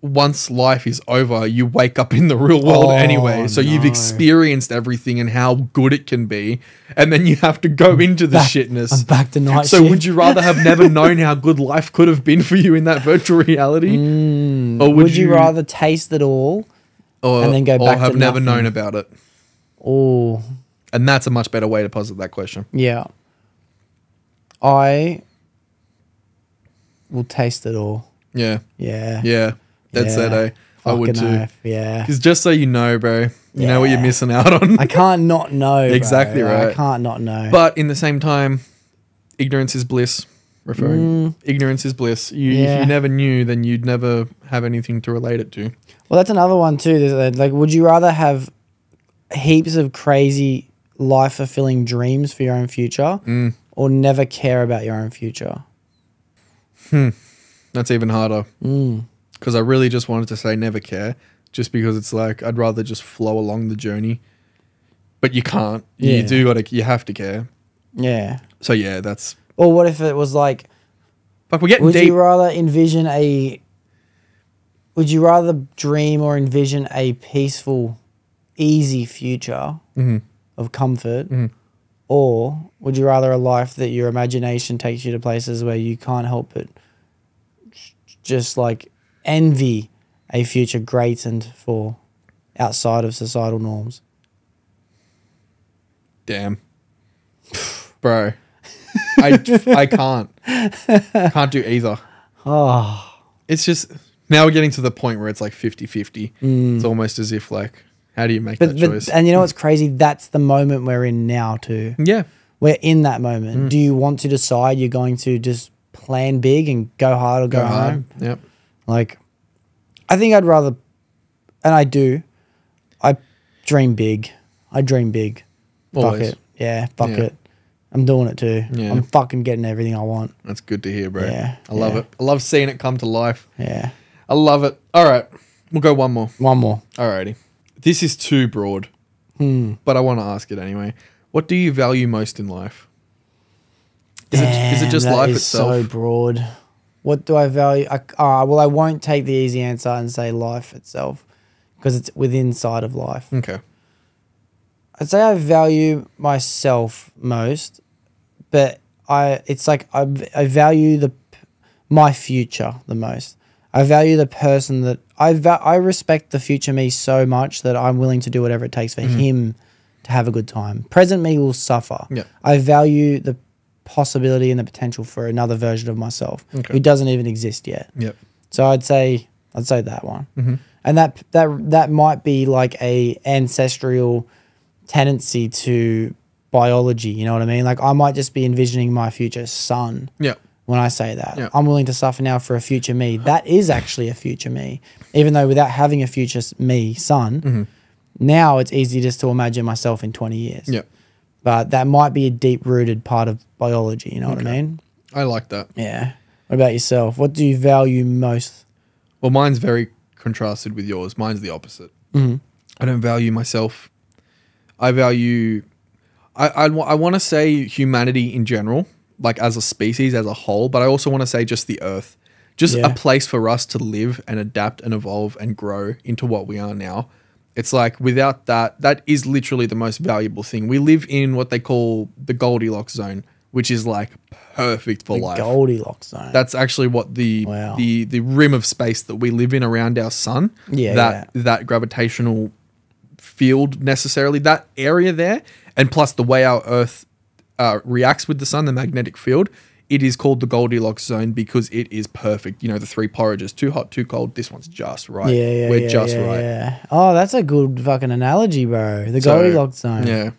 once life is over, you wake up in the real world anyway. So you've experienced everything and how good it can be. And then you have to go into the shitness. I'm back to night So shift. would you rather have never known how good life could have been for you in that virtual reality? Or would you rather taste it all and then go back to have never nothing? known about it? Oh. And that's a much better way to posit that question. Yeah. I will taste it all. Yeah. Yeah. Yeah. That's it, eh? I would too. Yeah. Because just so you know, bro, you know what you're missing out on. I can't not know. Exactly right. I can't not know. But in the same time, ignorance is bliss. Ignorance is bliss. If you never knew, then you'd never have anything to relate it to. Well, that's another one too. Like, would you rather have heaps of crazy life-fulfilling dreams for your own future or never care about your own future? That's even harder. Because I really just wanted to say never care, just because it's like I'd rather just flow along the journey. But you can't. Yeah. You have to care. Yeah. So yeah, that's... Or what if it was like... Fuck, we're getting would deep. you rather envision would you rather dream or envision a peaceful, easy future of comfort? Or would you rather a life that your imagination takes you to places where you can't help but just like envy a future greatened for outside of societal norms? Damn. Bro. I can't do either. Oh. It's just... Now we're getting to the point where it's like 50-50. It's almost as if like How do you make that choice? And you know what's crazy? That's the moment we're in now too. Yeah. We're in that moment. Do you want to decide you're going to just plan big and go hard or go home? Yep. Like, I think I'd rather, and I do, I dream big. I dream big. Always. Fuck it. Yeah, fuck it. I'm doing it too. Yeah. I'm fucking getting everything I want. That's good to hear, bro. Yeah, I love it. I love seeing it come to life. Yeah. I love it. All right. We'll go one more. One more. Alrighty. This is too broad, but I want to ask it anyway. What do you value most in life? Is it just that life is itself? so broad. What do I value? Well, I won't take the easy answer and say life itself because it's within inside of life. Okay. I'd say I value myself most, but I value my future the most. I value the person that I respect the future me so much that I'm willing to do whatever it takes for him to have a good time. Present me will suffer. Yeah. I value the possibility and the potential for another version of myself who doesn't even exist yet. Yep. So I'd say that one. And that might be like a ancestral tendency to biology, you know what I mean? Like I might just be envisioning my future son. Yeah. When I say that, Yeah. I'm willing to suffer now for a future me. That is actually a future me, even though without having a future me son, now it's easy just to imagine myself in 20 years. Yeah. But that might be a deep rooted part of biology. You know what I mean? I like that. Yeah. What about yourself? What do you value most? Well, mine's very contrasted with yours. Mine's the opposite. I don't value myself. I value. I want to say humanity in general, like as a species, as a whole, but I also want to say just the earth. Just a place for us to live and adapt and evolve and grow into what we are now. It's like without that, that is literally the most valuable thing. We live in what they call the Goldilocks zone, which is like perfect for life. Goldilocks zone. That's actually what the rim of space that we live in around our sun. That gravitational field necessarily, that area there, and plus the way our Earth reacts with the sun, the magnetic field, it is called the Goldilocks zone because it is perfect. You know, the three porridges, too hot, too cold. This one's just right. We're just right. Yeah. Oh, that's a good fucking analogy, bro. The Goldilocks zone. Yeah.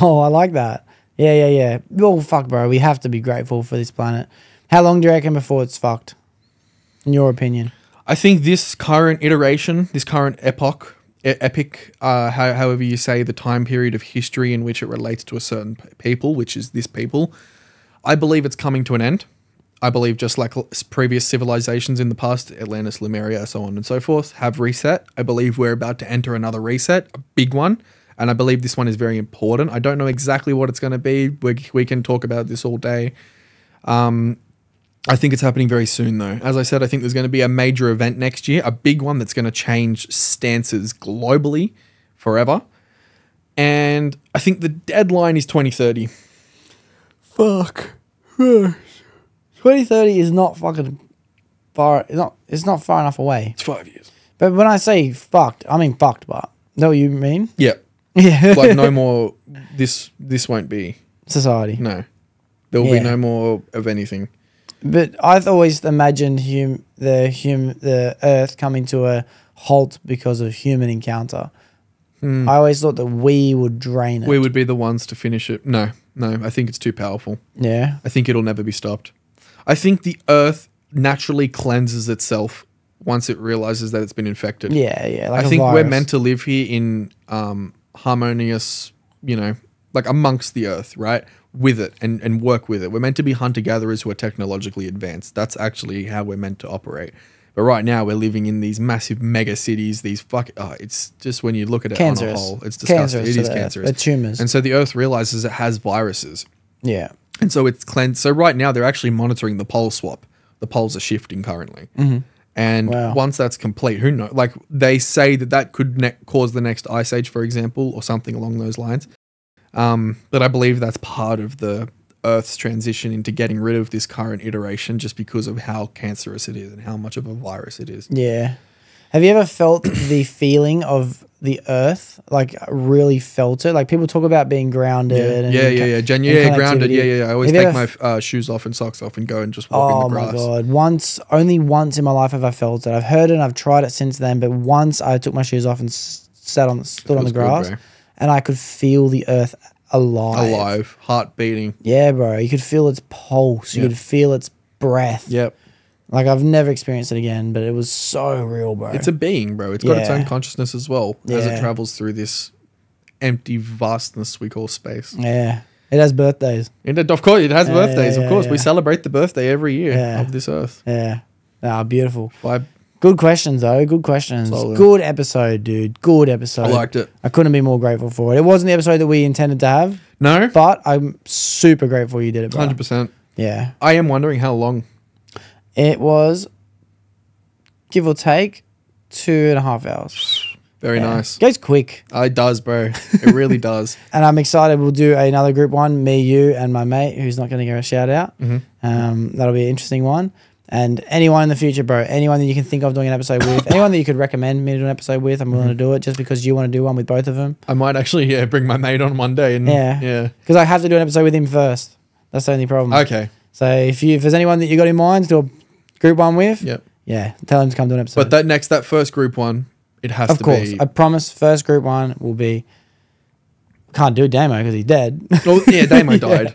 Oh, I like that. Yeah. Well, fuck, bro. We have to be grateful for this planet. How long do you reckon before it's fucked? In your opinion? I think this current iteration, this current epic, however you say the time period of history in which it relates to a certain people, which is this people, I believe it's coming to an end. I believe just like previous civilizations in the past, Atlantis, Lemuria, so on and so forth, have reset. I believe we're about to enter another reset, a big one. And I believe this one is very important. I don't know exactly what it's going to be. We can talk about this all day. I think it's happening very soon, though. As I said, I think there's going to be a major event next year, a big one that's going to change stances globally forever. And I think the deadline is 2030. Fuck. 2030 is not fucking far. It's not far enough away. It's 5 years. But when I say fucked, I mean fucked. But know what you mean? Yeah. Yeah. Like no more. This won't be society. No, there will be no more of anything. But I've always imagined the Earth coming to a halt because of human encounter. I always thought that we would drain it. We would be the ones to finish it. No, I think it's too powerful. Yeah. I think it'll never be stopped. I think the Earth naturally cleanses itself once it realizes that it's been infected. Yeah. Like I think we're meant to live here in harmonious, like amongst the Earth, right? With it and work with it. We're meant to be hunter-gatherers who are technologically advanced. That's actually how we're meant to operate. But right now we're living in these massive mega cities, it's just when you look at it on a whole, it's disgusting. It is cancerous. They're tumors. And so the Earth realizes it has viruses. Yeah. And so it's cleansed. So right now they're actually monitoring the pole swap. The poles are shifting currently. And once that's complete, who knows? Like they say that could cause the next ice age, for example, or something along those lines. But I believe that's part of the Earth's transition into getting rid of this current iteration just because of how cancerous it is and how much of a virus it is. Yeah. Have you ever felt the feeling of the Earth? Like really felt it? Like people talk about being grounded. Grounded. Yeah. I always take my shoes off and socks off and go and just walk in the grass. Oh my God. Only once in my life have I felt it. I've heard it and I've tried it since then. But once I took my shoes off and stood on the good, grass, bro. and I could feel the earth alive. Heart beating. Yeah, bro. You could feel its pulse. You Yep. could feel its breath. Yep. Like, I've never experienced it again, but it was so real, bro. It's a being, bro. It's got its Yeah. own consciousness as well as Yeah. it travels through this empty vastness we call space. Yeah. It has birthdays. And of course, it has Yeah, birthdays. yeah, Of course, yeah. we celebrate the birthday every year Yeah. of this earth. Yeah. Ah, beautiful. Vibe. Good questions, though. Good questions. Solid. Good episode, dude. Good episode. I liked it. I couldn't be more grateful for it. It wasn't the episode that we intended to have, No, but I'm super grateful you did it, bro. 100%. Yeah. I am wondering how long. It was, give or take, 2.5 hours. Very Yeah. nice. Goes quick. It does, bro. It really does. And I'm excited. We'll do another group one, me, you, and my mate, who's not going to get a shout out. That'll be an interesting one. And anyone in the future, bro, anyone that you can think of doing an episode with, anyone that you could recommend me to do an episode with, I'm willing to do it just because you want to do one with both of them. I might actually, bring my mate on one day. And Yeah. Because I have to do an episode with him first. That's the only problem. Okay. So if there's anyone that you got in mind to do a group one with, Yep. yeah, tell him to come do an episode. But that first group one, it has of to course, be. I promise. First group one will be. Can't do Damo because he's dead. Well, yeah, Damo died.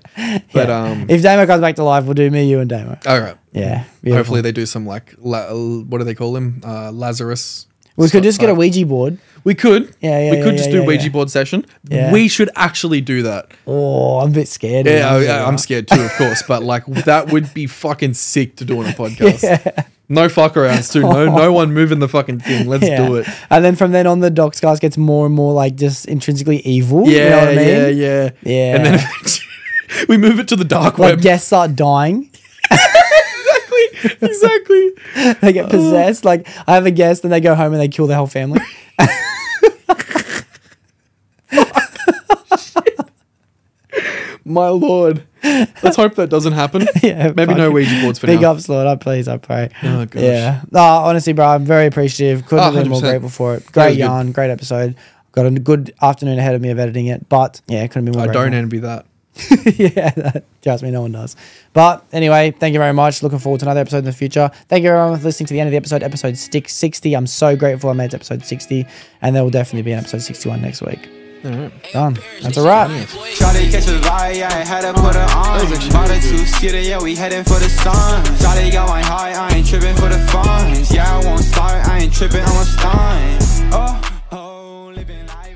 But If Damo comes back to life, we'll do me, you, and Damo. all right. Yeah. Beautiful. Hopefully they do some like what do they call him? Lazarus. We could just get a type. Ouija board. We could. Yeah, We could yeah, just yeah, do Ouija yeah. board session. Yeah. We should actually do that. Oh, I'm a bit scared. Yeah, I'm scared too, of course. But like that would be fucking sick to do on a podcast. Yeah. No fuck arounds too. No one moving the fucking thing. Let's do it. And then from then on, the Doxcast gets more and more like just intrinsically evil. Yeah, you know what I mean? yeah. Yeah. And then eventually we move it to the dark Like web. guests start dying. Exactly. They get possessed. Like I have a guest and they go home and they kill their whole family. My lord. Let's hope that doesn't happen. Yeah, Maybe no fuck. Ouija boards for Big now. ups, Lord. I pray. Oh, gosh. Yeah. No, honestly, bro, I'm very appreciative. Couldn't have been more 100%. grateful for it. That was Great good. yarn, great episode. Got a good afternoon ahead of me of editing it, but yeah, couldn't be more I grateful. don't envy that. Yeah, trust me, no one does. But anyway, thank you very much. Looking forward to another episode in the future. Thank you everyone for listening to the end of the episode 60. I'm so grateful I made it to episode 60, and there will definitely be an episode 61 next week. All right. Done. That's a wrap. Shawty catch a vibe, yeah, I had to put her on. Bought her 2 skitter, yeah, we heading for the sun. Shawty got my high, I ain't tripping for the funds. Yeah, I won't start, I ain't tripping, I'm a stunt. Oh, living life.